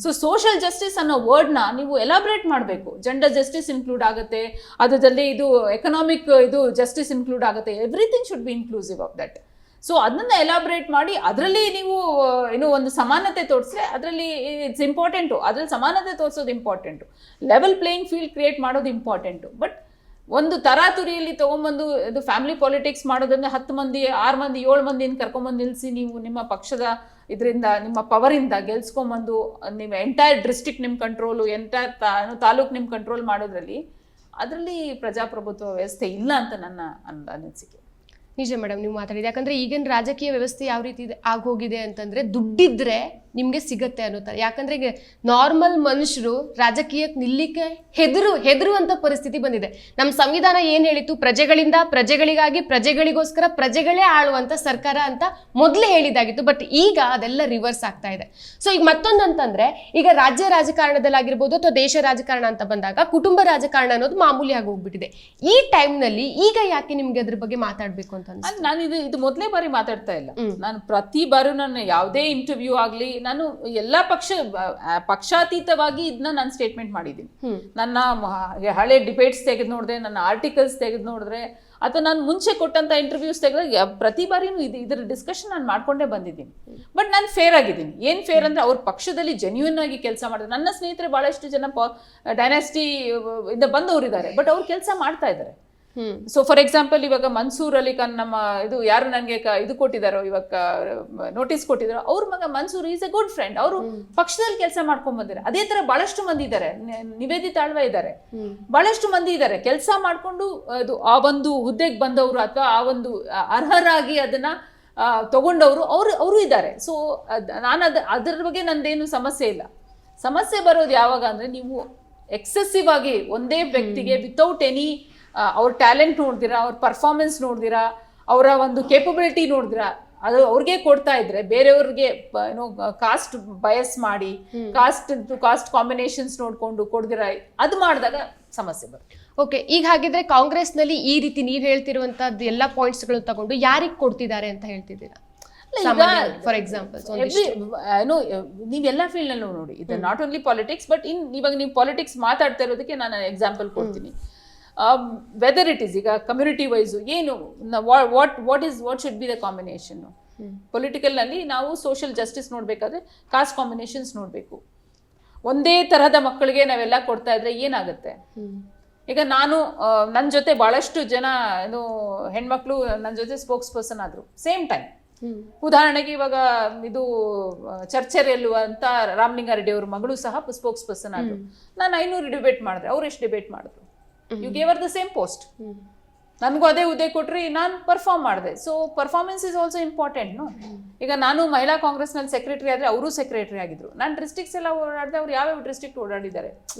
So social justice ಅನ್ನೋ ವರ್ಡ್ ನ ನೀವು ಎಲಾಬ್ರೇಟ್ ಮಾಡಬೇಕು. ಜನರಲ್ ಜಸ್ಟಿಸ್ ಇನ್ಕ್ಲೂಡ್ ಆಗುತ್ತೆ, ಅದರಲ್ಲಿ ಇದು ಎಕನಾಮಿಕ್ ಇದು ಜಸ್ಟಿಸ್ ಇನ್ಕ್ಲೂಡ್ ಆಗುತ್ತೆ. Everything should be inclusive of that. So ಅದನ್ನ ಎಲಾಬ್ರೇಟ್ ಮಾಡಿ ಅದರಲ್ಲಿ ನೀವು ಏನು ಒಂದು ಸಮಾನತೆ ತೋರಿಸಿದ್ರೆ ಅದರಲ್ಲಿ ಇಟ್ಸ್ ಇಂಪಾರ್ಟೆಂಟು. ಅದ್ರಲ್ಲಿ ಸಮಾನತೆ ತೋರಿಸೋದು important, level playing field create ಮಾಡೋದು ಇಂಪಾರ್ಟೆಂಟು. ಬಟ್ ಒಂದು ತರಾತುರಿಯಲ್ಲಿ ತೊಗೊಂಬಂದು ಇದು ಫ್ಯಾಮಿಲಿ ಪಾಲಿಟಿಕ್ಸ್ ಮಾಡೋದ್ರಿಂದ 10 ಮಂದಿ 6 ಮಂದಿ 7 ಮಂದಿನ ಕರ್ಕೊಂಬಂದು ನಿಲ್ಲಿಸಿ ನೀವು ನಿಮ್ಮ ಪಕ್ಷದ ಇದರಿಂದ ನಿಮ್ಮ ಪವರಿಂದ ಗೆಲ್ಸ್ಕೊಂಬಂದು ನಿಮ್ಮ ಎಂಟೈರ್ ಡಿಸ್ಟ್ರಿಕ್ಟ್ ನಿಮ್ಮ ಕಂಟ್ರೋಲು, ಎಂಟೈರ್ ತಾಲೂಕು ನಿಮ್ಮ ಕಂಟ್ರೋಲ್ ಮಾಡೋದ್ರಲ್ಲಿ ಅದರಲ್ಲಿ ಪ್ರಜಾಪ್ರಭುತ್ವ ವ್ಯವಸ್ಥೆ ಇಲ್ಲ ಅಂತ ನನ್ನ ಅನಿಸಿಕೆ. ನಿಜ ಮೇಡಮ್, ನೀವು ಮಾತಾಡಿದೆ. ಯಾಕಂದ್ರೆ ಈಗಿನ ರಾಜಕೀಯ ವ್ಯವಸ್ಥೆ ಯಾವ ರೀತಿ ಆಗೋಗಿದೆ ಅಂತಂದ್ರೆ ದುಡ್ಡಿದ್ರೆ ನಿಮ್ಗೆ ಸಿಗತ್ತೆ ಅನ್ನೋತಾರೆ. ಯಾಕಂದ್ರೆ ಈಗ ನಾರ್ಮಲ್ ಮನುಷ್ಯರು ರಾಜಕೀಯಕ್ಕೆ ನಿಲ್ಲಿಕ್ಕೆ ಹೆದರುವಂತ ಪರಿಸ್ಥಿತಿ ಬಂದಿದೆ. ನಮ್ಮ ಸಂವಿಧಾನ ಏನ್ ಹೇಳಿತ್ತು, ಪ್ರಜೆಗಳಿಂದ ಪ್ರಜೆಗಳಿಗಾಗಿ ಪ್ರಜೆಗಳಿಗೋಸ್ಕರ ಪ್ರಜೆಗಳೇ ಆಳುವಂತ ಸರ್ಕಾರ ಅಂತ ಮೊದಲೇ ಹೇಳಿದಾಗಿತ್ತು. ಬಟ್ ಈಗ ಅದೆಲ್ಲ ರಿವರ್ಸ್ ಆಗ್ತಾ ಇದೆ. ಸೊ ಈಗ ಮತ್ತೊಂದಂತಂದ್ರೆ ಈಗ ರಾಜ್ಯ ರಾಜಕಾರಣದಲ್ಲಾಗಿರ್ಬೋದು ಅಥವಾ ದೇಶ ರಾಜಕಾರಣ ಅಂತ ಬಂದಾಗ ಕುಟುಂಬ ರಾಜಕಾರಣ ಅನ್ನೋದು ಮಾಮೂಲಿ ಆಗಿ ಹೋಗ್ಬಿಟ್ಟಿದೆ. ಈ ಟೈಮ್ನಲ್ಲಿ ಈಗ ಯಾಕೆ ನಿಮ್ಗೆ ಅದ್ರ ಬಗ್ಗೆ ಮಾತಾಡ್ಬೇಕು ಅಂತ ಅನ್ಸುತ್ತೆ? ನಾನು ಇದು ಮೊದಲೇ ಬಾರಿ ಮಾತಾಡ್ತಾ ಇಲ್ಲ. ನಾನು ಪ್ರತಿ ಬಾರಿ ನಾನು ಯಾವುದೇ ಇಂಟರ್ವ್ಯೂ ಆಗ್ಲಿ ನಾನು ಎಲ್ಲಾ ಪಕ್ಷಾತೀತವಾಗಿ ಇದನ್ನ ನಾನು ಸ್ಟೇಟ್ಮೆಂಟ್ ಮಾಡಿದ್ದೀನಿ. ನನ್ನ ಹಳೆ ಡಿಬೇಟ್ಸ್ ತೆಗೆದು ನೋಡಿದ್ರೆ, ನನ್ನ ಆರ್ಟಿಕಲ್ಸ್ ತೆಗೆದು ನೋಡಿದ್ರೆ, ಅಥವಾ ನಾನು ಮುಂಚೆ ಕೊಟ್ಟಂತ ಇಂಟರ್ವ್ಯೂಸ್ ತೆಗೆದಾಗ ಪ್ರತಿ ಬಾರಿನೂ ಇದರ ಡಿಸ್ಕಷನ್ ನಾನು ಮಾಡ್ಕೊಂಡೇ ಬಂದಿದ್ದೀನಿ. ಬಟ್ ನಾನು ಫೇರ್ ಆಗಿದ್ದೀನಿ. ಏನ್ ಫೇರ್ ಅಂದ್ರೆ ಅವ್ರ ಪಕ್ಷದಲ್ಲಿ ಜೆನ್ಯೂನ್ ಆಗಿ ಕೆಲಸ ಮಾಡಿದ್ರು. ನನ್ನ ಸ್ನೇಹಿತರೆ ಬಹಳಷ್ಟು ಜನ ಡೈನಾಸ್ಟಿ ಇಂದ ಬಂದವರಿದ್ದಾರೆ, ಬಟ್ ಅವ್ರು ಕೆಲಸ ಮಾಡ್ತಾ ಇದ್ದಾರೆ. ಸೊ ಫಾರ್ ಎಕ್ಸಾಂಪಲ್ ಇವಾಗ ಮನ್ಸೂರ್ ಅಲಿ ಖಾನ್, ನಮ್ಮ ಇದು ಯಾರು ನನಗೆ ಇದು ಕೊಟ್ಟಿದ್ದಾರೋ, ಇವಾಗ ನೋಟಿಸ್ ಕೊಟ್ಟಿದ್ದಾರೋ, ಅವ್ರ ಮಗ Mansoor is A good friend. ಅವರು ಪಕ್ಷದಲ್ಲಿ ಕೆಲಸ ಮಾಡ್ಕೊಂಡ್ ಬಂದಿದ್ದಾರೆ. ಅದೇ ತರ ಬಹಳಷ್ಟು ಮಂದಿ ಇದ್ದಾರೆ. ನಿವೇದಿತ ಆಳ್ವ ಇದ್ದಾರೆ, ಬಹಳಷ್ಟು ಮಂದಿ ಇದ್ದಾರೆ ಕೆಲಸ ಮಾಡ್ಕೊಂಡು ಅದು ಆ ಒಂದು ಹುದ್ದೆಗೆ ಬಂದವರು ಅಥವಾ ಆ ಒಂದು ಅರ್ಹರಾಗಿ ಅದನ್ನ ತಗೊಂಡವರು ಅವರು ಇದ್ದಾರೆ. ಸೊ ನಾನು ಅದರ ಬಗ್ಗೆ ನಂದೇನು ಸಮಸ್ಯೆ ಇಲ್ಲ. ಸಮಸ್ಯೆ ಬರೋದು ಯಾವಾಗ ಅಂದ್ರೆ ನೀವು ಎಕ್ಸೆಸಿವ್ ಆಗಿ ಒಂದೇ ವ್ಯಕ್ತಿಗೆ ವಿತೌಟ್ ಎನಿ ಅವ್ರ ಟ್ಯಾಲೆಂಟ್ ನೋಡ್ದಿರಾ, ಅವ್ರ ಪರ್ಫಾರ್ಮೆನ್ಸ್ ನೋಡ್ದಿರಾ, ಅವರ ಒಂದು ಕೇಪಬಿಲಿಟಿ ನೋಡ್ದಿರಾ ಅದು ಅವ್ರಿಗೆ ಕೊಡ್ತಾ ಇದ್ರೆ ಬೇರೆಯವ್ರಿಗೆ ಏನೋ ಕಾಸ್ಟ್ ಬಯಸ್ ಮಾಡಿ ಕಾಸ್ಟ್ ಕಾಂಬಿನೇಷನ್ಸ್ ನೋಡ್ಕೊಂಡು ಕೊಡ್ದಿರಾ ಅದು ಮಾಡಿದಾಗ ಸಮಸ್ಯೆ ಬರುತ್ತೆ. ಓಕೆ, ಈಗ ಹಾಗಿದ್ರೆ ಕಾಂಗ್ರೆಸ್ನಲ್ಲಿ ಈ ರೀತಿ ನೀವು ಹೇಳ್ತಿರುವಂತದ್ದು ಎಲ್ಲ ಪಾಯಿಂಟ್ಸ್ಗಳು ತಗೊಂಡು ಯಾರಿಗೆ ಕೊಡ್ತಿದ್ದಾರೆ ಅಂತ ಹೇಳ್ತಿದ್ದೀರಾ? ಫಾರ್ ಎಕ್ಸಾಂಪಲ್ ನೀವೆಲ್ಲ ಫೀಲ್ಡ್ ನಲ್ಲಿ ನೋಡಿ, ಇದು ನಾಟ್ ಓನ್ಲಿ ಪಾಲಿಟಿಕ್ಸ್, ಬಟ್ ಇವಾಗ ನೀವು ಪಾಲಿಟಿಕ್ಸ್ ಮಾತಾಡ್ತಾ ಇರೋದಕ್ಕೆ ನಾನು ಎಕ್ಸಾಂಪಲ್ ಕೊಡ್ತೀನಿ. ವೆದರ್ ಇಟ್ ಈಸ್ ಈಗ ಕಮ್ಯುನಿಟಿ ವೈಸು ಏನು what should be the combination. Political ನಲ್ಲಿ ನಾವು ಸೋಷಿಯಲ್ ಜಸ್ಟಿಸ್ ನೋಡ್ಬೇಕಾದ್ರೆ ಕಾಸ್ಟ್ ಕಾಂಬಿನೇಷನ್ಸ್ ನೋಡ್ಬೇಕು. ಒಂದೇ ತರಹದ ಮಕ್ಕಳಿಗೆ ನಾವೆಲ್ಲ ಕೊಡ್ತಾ ಇದ್ರೆ ಏನಾಗುತ್ತೆ? ಈಗ ನಾನು ನನ್ನ ಜೊತೆ ಬಹಳಷ್ಟು ಜನ ಏನು ಹೆಣ್ಮಕ್ಳು ನನ್ನ ಜೊತೆ ಸ್ಪೋಕ್ಸ್ ಪರ್ಸನ್ ಆದ್ರು ಸೇಮ್ ಟೈಮ್. ಉದಾಹರಣೆಗೆ ಇವಾಗ ಇದು ಚರ್ಚೆಯಲ್ಲಿ ಅಂತ ರಾಮಲಿಂಗಾರೆಡ್ಡಿ ಅವ್ರ ಮಗಳು ಸಹ ಸ್ಪೋಕ್ಸ್ ಪರ್ಸನ್ ಆದ್ರು. ನಾನು 500 ಡಿಬೇಟ್ ಮಾಡಿದ್ರೆ ಅವ್ರು ಎಷ್ಟು ಡಿಬೇಟ್ ಮಾಡಿದ್ರು? You gave are the same post. ನನಗೂ ಅದೇ ಹುದ್ದೆ ಕೊಟ್ರಿ, ನಾನು ಪರ್ಫಾರ್ಮ್ ಮಾಡಿದೆ. So performance is also important. ಈಗ ನಾನು ಮಹಿಳಾ ಕಾಂಗ್ರೆಸ್ ನಲ್ಲಿ ಸೆಕ್ರೆಟರಿ ಆದ್ರೆ ಅವರು ಸೆಕ್ರೆಟರಿ ಆಗಿದ್ರು. ನಾನು ಡಿಸ್ಟ್ರಿಕ್ಟ್ಸ್ ಎಲ್ಲ ಓಡಾಡಿದೆ, ಅವ್ರು ಯಾವ್ಯಾವ ಡಿಸ್ಟ್ರಿಕ್ಟ್ ಓಡಾಡಿದ್ದಾರೆ.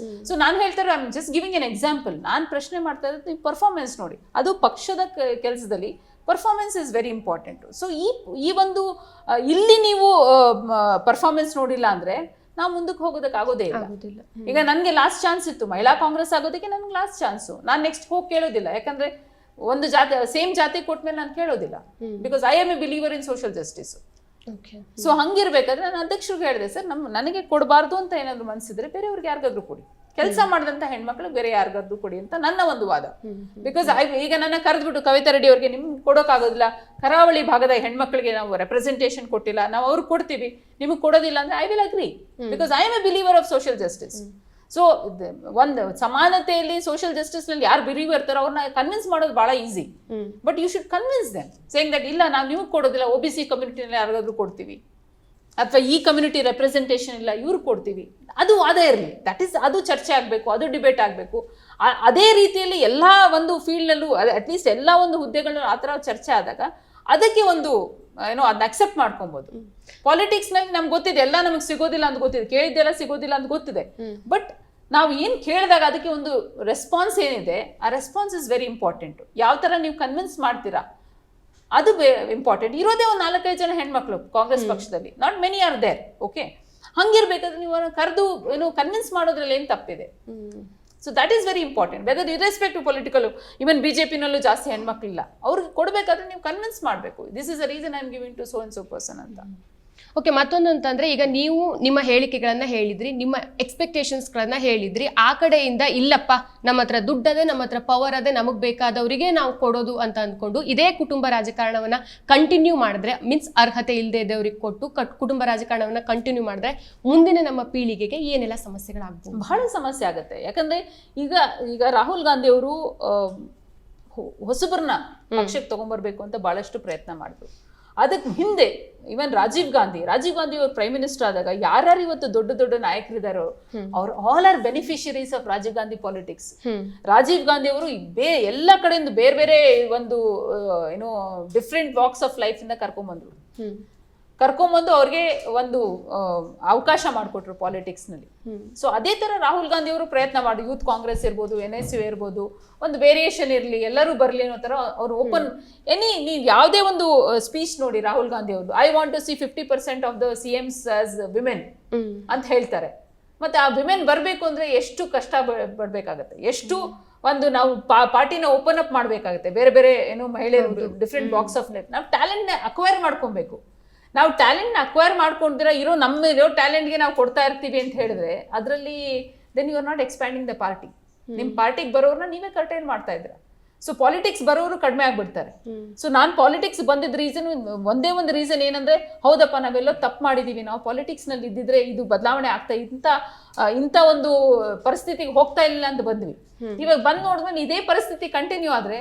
ಸೊ ನಾನು ಹೇಳ್ತಾರೆ I am just giving an example. ನಾನು ಪ್ರಶ್ನೆ ಮಾಡ್ತಾ ಇರೋದು ನೀವು ಪರ್ಫಾರ್ಮೆನ್ಸ್ ನೋಡಿ. ಅದು ಪಕ್ಷದ ಕೆಲಸದಲ್ಲಿ performance is very important. So ಈ ಒಂದು ಇಲ್ಲಿ ನೀವು ಪರ್ಫಾರ್ಮೆನ್ಸ್ ನೋಡಿಲ್ಲ ಅಂದ್ರೆ ನಾವು ಮುಂದಕ್ಕೆ ಹೋಗೋದಕ್ಕೆ ಆಗೋದೇ ಇಲ್ಲ. ಈಗ ನನಗೆ ಲಾಸ್ಟ್ ಚಾನ್ಸ್ ಇತ್ತು ಮಹಿಳಾ ಕಾಂಗ್ರೆಸ್ ಆಗೋದಕ್ಕೆ, ನನಗೆ ಲಾಸ್ಟ್ ಚಾನ್ಸು. ನಾನು ನೆಕ್ಸ್ಟ್ ಹೋಗಿ ಕೇಳೋದಿಲ್ಲ, ಯಾಕಂದ್ರೆ ಒಂದು ಜಾತಿ ಸೇಮ್ ಜಾತಿ ಕೊಟ್ಮೇಲೆ ನಾನು ಕೇಳೋದಿಲ್ಲ. Because I am a believer in social justice. So ಹಂಗಿರ್ಬೇಕಾದ್ರೆ ನಾನು ಅಧ್ಯಕ್ಷರಿಗೆ ಹೇಳಿದೆ, ಸರ್ ನನಗೆ ಕೊಡಬಾರ್ದು ಅಂತ ಏನಾದ್ರು ಮನ್ಸಿದ್ರೆ ಬೇರೆಯವ್ರಿಗೆ ಯಾರಿಗಾದ್ರೂ ಕೊಡಿ, ಕೆಲಸ ಮಾಡಿದಂತ ಹೆಣ್ಮಕ್ಳು ಬೇರೆ ಯಾರಿಗಾದ್ರೂ ಕೊಡಿ ಅಂತ ನನ್ನ ಒಂದು ವಾದ. ಬಿಕಾಸ್ ಈಗ ನನ್ನ ಕರೆದ್ಬಿಟ್ಟು ಕವಿತಾ ರೆಡ್ಡಿ ಅವ್ರಿಗೆ ನಿಮ್ಗೆ ಕೊಡೋಕ್ಕಾಗೋದಿಲ್ಲ, ಕರಾವಳಿ ಭಾಗದ ಹೆಣ್ಮಕ್ಳಿಗೆ ನಾವು ರೆಪ್ರೆಸೆಂಟೇಷನ್ ಕೊಟ್ಟಿಲ್ಲ, ನಾವು ಅವ್ರಿಗೆ ಕೊಡ್ತೀವಿ, ನಿಮಗೆ ಕೊಡೋದಿಲ್ಲ ಅಂದ್ರೆ I will agree. Because I am a believer of social justice. So ಒಂದು ಸಮಾನತೆಯಲ್ಲಿ ಸೋಷಿಯಲ್ ಜಸ್ಟಿಸ್ ನಲ್ಲಿ ಯಾರು ಬಿಲೀವರ್ ಇರ್ತಾರೋ ಅವ್ರನ್ನ ಕನ್ವಿನ್ಸ್ ಮಾಡೋದು ಬಹಳ easy. But you should convince them saying that ಇಲ್ಲ ನಾವು ನಿಮಗೆ ಕೊಡೋದಿಲ್ಲ, OBC ಕಮ್ಯುನಿಟಿನಲ್ಲಿ ಯಾರಿಗಾದ್ರೂ ಕೊಡ್ತೀವಿ, ಅಥವಾ ಈ ಕಮ್ಯುನಿಟಿ ರೆಪ್ರೆಸೆಂಟೇಷನ್ ಇಲ್ಲ ಇವ್ರು ಕೊಡ್ತೀವಿ. ಅದು ಅದೇ ಇರಲಿ, ಅದು ಚರ್ಚೆ ಆಗಬೇಕು, ಅದು ಡಿಬೇಟ್ ಆಗಬೇಕು. ಅದೇ ರೀತಿಯಲ್ಲಿ ಎಲ್ಲ ಒಂದು ಫೀಲ್ಡ್ನಲ್ಲೂ ಅಟ್ಲೀಸ್ಟ್ ಎಲ್ಲ ಒಂದು ಹುದ್ದೆಗಳು ಆ ಥರ ಚರ್ಚೆ ಆದಾಗ ಅದಕ್ಕೆ ಒಂದು ಏನೋ ಅದನ್ನ ಅಕ್ಸೆಪ್ಟ್ ಮಾಡ್ಕೊಬೋದು. ಪಾಲಿಟಿಕ್ಸ್ ನಲ್ಲಿ ನಮ್ಗೆ ಗೊತ್ತಿದೆ ಎಲ್ಲ ನಮಗೆ ಸಿಗೋದಿಲ್ಲ ಅಂತ ಗೊತ್ತಿದೆ, ಕೇಳಿದ್ದೆಲ್ಲ ಸಿಗೋದಿಲ್ಲ ಅಂತ ಗೊತ್ತಿದೆ. ಬಟ್ ನಾವು ಏನು ಕೇಳಿದಾಗ ಅದಕ್ಕೆ ಒಂದು ರೆಸ್ಪಾನ್ಸ್ ಏನಿದೆ, ಆ ರೆಸ್ಪಾನ್ಸ್ ಇಸ್ ವೆರಿ ಇಂಪಾರ್ಟೆಂಟ್. ಯಾವ ಥರ ನೀವು ಕನ್ವಿನ್ಸ್ ಮಾಡ್ತೀರಾ ಅದು ಇಂಪಾರ್ಟೆಂಟ್. ಇರೋದೇ ಒಂದು 4-5 ಜನ ಹೆಣ್ಮಕ್ಳು ಕಾಂಗ್ರೆಸ್ ಪಕ್ಷದಲ್ಲಿ, not many are there. Okay, ಹಂಗಿರ್ಬೇಕಾದ್ರೆ ನೀವು ಕರೆದು ಕನ್ವಿನ್ಸ್ ಮಾಡೋದ್ರಲ್ಲಿ ಏನು ತಪ್ಪಿದೆ? So that is very important. Whether irrespective political, even BJP-ನಲ್ಲೂ ಜಾಸ್ತಿ ಹೆಣ್ಮಕ್ಳಿಲ್ಲ, ಅವ್ರಿಗೆ ಕೊಡಬೇಕಾದ್ರೆ ನೀವು ಕನ್ವಿನ್ಸ್ ಮಾಡಬೇಕು, this is a reason I am giving to so and so person ಅಂತ. ಓಕೆ, ಮತ್ತೊಂದು ಅಂತಂದ್ರೆ ಈಗ ನೀವು ನಿಮ್ಮ ಹೇಳಿಕೆಗಳನ್ನ ಹೇಳಿದ್ರಿ, ನಿಮ್ಮ ಎಕ್ಸ್ಪೆಕ್ಟೇಷನ್ಸ್ಗಳನ್ನ ಹೇಳಿದ್ರಿ. ಆ ಕಡೆಯಿಂದ ಇಲ್ಲಪ್ಪ, ನಮ್ಮ ಹತ್ರ ದುಡ್ಡದೆ, ನಮ್ಮ ಹತ್ರ ಪವರ್ ಅದೇ, ನಮಗೆ ಬೇಕಾದವರಿಗೆ ನಾವು ಕೊಡೋದು ಅಂತ ಅಂದ್ಕೊಂಡು ಇದೇ ಕುಟುಂಬ ರಾಜಕಾರಣವನ್ನ ಕಂಟಿನ್ಯೂ ಮಾಡಿದ್ರೆ, ಮೀನ್ಸ್ ಅರ್ಹತೆ ಇಲ್ಲದೆ ಇದ್ದವ್ರಿಗೆ ಕೊಟ್ಟು ಕುಟುಂಬ ರಾಜಕಾರಣವನ್ನ ಕಂಟಿನ್ಯೂ ಮಾಡಿದ್ರೆ ಮುಂದಿನ ನಮ್ಮ ಪೀಳಿಗೆಗೆ ಏನೆಲ್ಲ ಸಮಸ್ಯೆಗಳಾಗ್ಬೋದು? ಬಹಳ ಸಮಸ್ಯೆ ಆಗುತ್ತೆ. ಯಾಕಂದ್ರೆ ಈಗ ರಾಹುಲ್ ಗಾಂಧಿ ಅವರು ಹೊಸಬರನ್ನ ಪಕ್ಷಕ್ಕೆ ತಗೊಂಡ್ಬರ್ಬೇಕು ಅಂತ ಬಹಳಷ್ಟು ಪ್ರಯತ್ನ ಮಾಡಿದ್ರು. ಅದಕ್ಕೆ ಹಿಂದೆ ಇವನ್ ರಾಜೀವ್ ಗಾಂಧಿ ಅವರು ಪ್ರೈಮ್ ಮಿನಿಸ್ಟರ್ ಆದಾಗ ಯಾರ್ಯಾರು ಇವತ್ತು ದೊಡ್ಡ ದೊಡ್ಡ ನಾಯಕರಿದ್ದಾರೋ ಅವ್ರು all are beneficiaries of Rajiv Gandhi politics. Rajiv Gandhi ಅವರು ಎಲ್ಲ ಕಡೆಯಿಂದ ಬೇರೆ ಬೇರೆ ಒಂದು ಡಿಫ್ರೆಂಟ್ ವಾಕ್ಸ್ ಆಫ್ ಲೈಫ್ ಇಂದ ಕರ್ಕೊಂಬಂದು ಅವ್ರಿಗೆ ಒಂದು ಅವಕಾಶ ಮಾಡಿಕೊಟ್ರು ಪಾಲಿಟಿಕ್ಸ್ ನಲ್ಲಿ. ಸೊ ಅದೇ ತರ ರಾಹುಲ್ ಗಾಂಧಿ ಅವರು ಪ್ರಯತ್ನ ಮಾಡಿ, ಯೂತ್ ಕಾಂಗ್ರೆಸ್ ಇರ್ಬೋದು, NSU ಇರ್ಬೋದು, ಒಂದು ವೇರಿಯೇಷನ್ ಇರಲಿ, ಎಲ್ಲರೂ ಬರಲಿ ಅನ್ನೋ ತರ ಅವ್ರು ಓಪನ್ ನೀವು ಯಾವುದೇ ಒಂದು ಸ್ಪೀಚ್ ನೋಡಿ ರಾಹುಲ್ ಗಾಂಧಿ ಅವ್ರದ್ದು, I want to see 50% of the CMs as women ಅಂತ ಹೇಳ್ತಾರೆ. ಮತ್ತೆ ಆ ವಿಮೆನ್ ಬರಬೇಕು ಅಂದ್ರೆ ಎಷ್ಟು ಕಷ್ಟ ಪಡ್ಬೇಕಾಗತ್ತೆ, ಎಷ್ಟು ಒಂದು ನಾವು ಪಾರ್ಟಿನ ಓಪನ್ ಅಪ್ ಮಾಡ್ಬೇಕಾಗತ್ತೆ, ಬೇರೆ ಬೇರೆ ಮಹಿಳೆಯರು ಡಿಫ್ರೆಂಟ್ ಬಾಕ್ಸ್ ಆಫ್ ಲೈಫ್. ನಾವು ಟ್ಯಾಲೆಂಟ್ ಅಕ್ವೈರ್ ಮಾಡ್ಕೊಬೇಕು. ನಾವು ಟ್ಯಾಲೆಂಟ್ನ ಅಕ್ವೈರ್ ಮಾಡ್ಕೊಂಡಿರ ನಮ್ಮಿರೋ ಟ್ಯಾಲೆಂಟ್ಗೆ ನಾವು ಕೊಡ್ತಾ ಇರ್ತೀವಿ ಅಂತ ಹೇಳಿದ್ರೆ ಅದರಲ್ಲಿ then you are not expanding the party. ನಿಮ್ಮ ಪಾರ್ಟಿಗೆ ಬರೋರ್ನ ನೀವೇ ಕರ್ಟೈಲ್ ಮಾಡ್ತಾ ಇದ್ದೀರಾ. ಸೊ ಪಾಲಿಟಿಕ್ಸ್ ಬರೋರು ಕಡಿಮೆ ಆಗ್ಬಿಡ್ತಾರೆ. ಸೊ ನಾನು ಪಾಲಿಟಿಕ್ಸ್ ಬಂದಿದ್ದ ರೀಸನ್ ಒಂದೇ ಒಂದು ರೀಸನ್ ಏನಂದ್ರೆ, ಹೌದಪ್ಪ ನಾವೆಲ್ಲೋ ತಪ್ಪು ಮಾಡಿದೀವಿ, ನಾವು ಪಾಲಿಟಿಕ್ಸ್ ನಲ್ಲಿ ಇದ್ದಿದ್ರೆ ಇದು ಬದಲಾವಣೆ ಆಗ್ತಾ, ಇಂಥ ಒಂದು ಪರಿಸ್ಥಿತಿಗೆ ಹೋಗ್ತಾ ಇಲ್ಲ ಅಂತ ಬಂದ್ವಿ. ಇವಾಗ ಬಂದ್ ನೋಡಿದ್ಮೇಲೆ ಇದೇ ಪರಿಸ್ಥಿತಿ ಕಂಟಿನ್ಯೂ ಆದ್ರೆ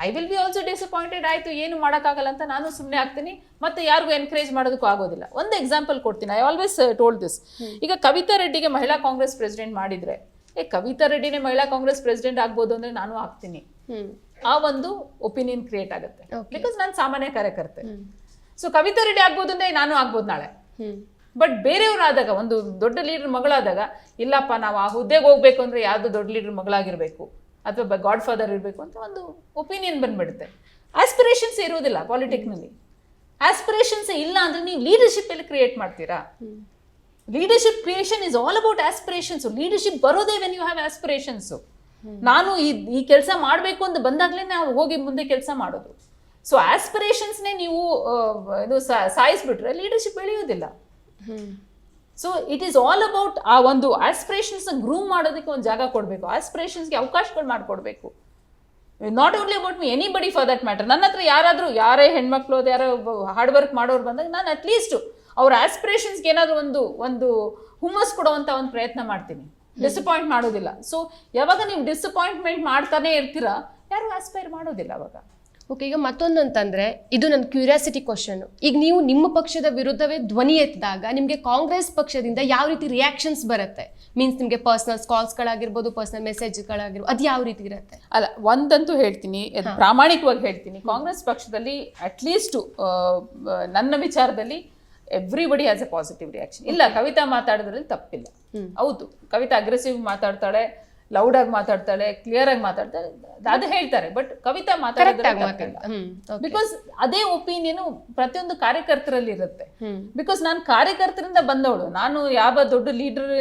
I will be also disappointed. ಆಯ್ತು, ಏನು ಮಾಡೋಕ್ಕಾಗಲ್ಲ ಅಂತ ನಾನು ಸುಮ್ಮನೆ ಆಗ್ತೀನಿ, ಮತ್ತೆ ಯಾರಿಗೂ ಎನ್ಕರೇಜ್ ಮಾಡೋದಕ್ಕೂ ಆಗೋದಿಲ್ಲ. ಒಂದು ಎಕ್ಸಾಂಪಲ್ ಕೊಡ್ತೀನಿ, ಐ ಆಲ್ವೇಸ್ ಟೋಲ್ಡ್ ದಿಸ್. ಈಗ ಕವಿತಾ ರೆಡ್ಡಿಗೆ ಮಹಿಳಾ ಕಾಂಗ್ರೆಸ್ ಪ್ರೆಸಿಡೆಂಟ್ ಮಾಡಿದ್ರೆ, ಕವಿತಾ ರೆಡ್ಡಿನೇ ಮಹಿಳಾ ಕಾಂಗ್ರೆಸ್ ಪ್ರೆಸಿಡೆಂಟ್ ಆಗ್ಬೋದು ಅಂದ್ರೆ ನಾನು ಆಗ್ತೀನಿ, ಆ ಒಂದು ಒಪಿನಿಯನ್ ಕ್ರಿಯೇಟ್ ಆಗುತ್ತೆ. ಬಿಕಾಸ್ ನಾನು ಸಾಮಾನ್ಯ ಕಾರ್ಯಕರ್ತೆ. ಸೊ ಕವಿತಾ ರೆಡ್ಡಿ ಆಗ್ಬೋದು ಅಂದ್ರೆ ನಾನು ಆಗ್ಬೋದು ನಾಳೆ. ಬಟ್ ಬೇರೆಯವ್ರಾದಾಗ, ಒಂದು ದೊಡ್ಡ ಲೀಡರ್ ಮಗಳಾದಾಗ, ಇಲ್ಲಪ್ಪ ನಾವು ಆ ಹುದ್ದೆಗೆ ಹೋಗ್ಬೇಕು ಅಂದ್ರೆ ಯಾವ್ದು ದೊಡ್ಡ ಲೀಡರ್ ಮಗಳಾಗಿರ್ಬೇಕು ಅಥವಾ ಗಾಡ್ ಫಾದರ್ ಇರಬೇಕು ಅಂತ ಒಂದು ಒಪಿನಿಯನ್ ಬಂದ್ಬಿಡುತ್ತೆ. ಆಸ್ಪಿರೇಷನ್ಸ್ ಇರೋದಿಲ್ಲ ಪಾಲಿಟಿಕ್ನಲ್ಲಿ. ಆಸ್ಪಿರೇಷನ್ಸ್ ಇಲ್ಲ ಅಂದ್ರೆ ನೀವು ಲೀಡರ್ಶಿಪ್ ಎಲ್ಲಿ ಕ್ರಿಯೇಟ್ ಮಾಡ್ತೀರಾ? Leadership creation is all about aspirations. Leadership ಬರೋದೇ ವೆನ್ ಯು ಹ್ಯಾವ್ ಆಸ್ಪಿರೇಷನ್ಸ್. ನಾನು ಈ ಕೆಲಸ ಮಾಡಬೇಕು ಅಂತ ಬಂದಾಗಲೇ ನಾವು ಹೋಗಿ ಮುಂದೆ ಕೆಲಸ ಮಾಡೋದು. ಸೊ ಆಸ್ಪಿರೇಷನ್ಸ್ನೇ ನೀವು ಸಾಯಿಸ್ಬಿಟ್ರೆ ಲೀಡರ್ಶಿಪ್ ಬೆಳೆಯೋದಿಲ್ಲ. So it is all about ಆ ಒಂದು ಆಸ್ಪಿರೇಷನ್ಸ್ ಗ್ರೂಮ್ ಮಾಡೋದಕ್ಕೆ ಒಂದು ಜಾಗ ಕೊಡಬೇಕು, ಆಸ್ಪಿರೇಷನ್ಸ್ಗೆ ಅವಕಾಶಗಳು ಮಾಡಿಕೊಡ್ಬೇಕು. Not only about me, anybody for that matter. ನನ್ನ ಹತ್ರ ಯಾರೇ ಹೆಣ್ಮಕ್ಳು ಯಾರೋ ಹಾರ್ಡ್ ವರ್ಕ್ ಮಾಡೋರು ಬಂದಾಗ ನಾನು ಅಟ್ಲೀಸ್ಟ್ ಅವ್ರ ಆಸ್ಪಿರೇಷನ್ಸ್ಗೆ ಏನಾದರೂ ಒಂದು ಹುಮ್ಮಸ್ ಕೊಡುವಂಥ ಒಂದು ಪ್ರಯತ್ನ ಮಾಡ್ತೀನಿ, ಡಿಸಪಾಯಿಂಟ್ ಮಾಡೋದಿಲ್ಲ. ಸೊ ಯಾವಾಗ ನೀವು ಡಿಸಪಾಯಿಂಟ್ಮೆಂಟ್ ಮಾಡ್ತಾನೆ ಇರ್ತೀರಾ, ಯಾರು ಆಸ್ಪೈರ್ ಮಾಡೋದಿಲ್ಲ ಅವಾಗ. ಓಕೆ, ಈಗ ಮತ್ತೊಂದು ಅಂತಂದ್ರೆ, ಇದು ನನ್ನ ಕ್ಯೂರಿಯಾಸಿಟಿ ಕ್ವಶನ್. ಈಗ ನೀವು ನಿಮ್ಮ ಪಕ್ಷದ ವಿರುದ್ಧವೇ ಧ್ವನಿ ಎತ್ತಿದಾಗ ನಿಮಗೆ ಕಾಂಗ್ರೆಸ್ ಪಕ್ಷದಿಂದ ಯಾವ ರೀತಿ ರಿಯಾಕ್ಷನ್ಸ್ ಬರುತ್ತೆ? ಮೀನ್ಸ್ ನಿಮಗೆ ಪರ್ಸನಲ್ ಕಾಲ್ಸ್ಗಳಾಗಿರ್ಬೋದು, ಪರ್ಸನಲ್ ಮೆಸೇಜ್ಗಳಾಗಿರ್ಬೋದು, ಅದು ಯಾವ ರೀತಿ ಇರುತ್ತೆ? ಅಲ್ಲ, ಒಂದಂತೂ ಹೇಳ್ತೀನಿ, ಪ್ರಾಮಾಣಿಕವಾಗಿ ಹೇಳ್ತೀನಿ, ಕಾಂಗ್ರೆಸ್ ಪಕ್ಷದಲ್ಲಿ ಅಟ್ಲೀಸ್ಟ್ ನನ್ನ ವಿಚಾರದಲ್ಲಿ everybody has A positive reaction. ಇಲ್ಲ, ಕವಿತಾ ಮಾತಾಡೋದ್ರಲ್ಲಿ ತಪ್ಪಿಲ್ಲ. ಹೌದು, ಕವಿತಾ ಅಗ್ರೆಸಿವ್ ಮಾತಾಡ್ತಾಳೆ, ಲೌಡ್ ಆಗಿ ಮಾತಾಡ್ತಾಳೆ, ಕ್ಲಿಯರ್ ಆಗಿ ಮಾತಾಡ್ತಾಳೆ, ಅದು ಹೇಳ್ತಾರೆ. ಬಟ್ ಕವಿತಾ ಮಾತಾಡೋದಿಲ್ಲ. ಬಿಕಾಸ್ ಅದೇ ಒಪಿನಿಯನ್ ಪ್ರತಿಯೊಂದು ಕಾರ್ಯಕರ್ತರಲ್ಲಿ ಇರುತ್ತೆ. ಬಿಕಾಸ್ ನಾನು ಕಾರ್ಯಕರ್ತರಿಂದ ಬಂದವಳು, ನಾನು ಯಾವ ದೊಡ್ಡ ಲೀಡರ್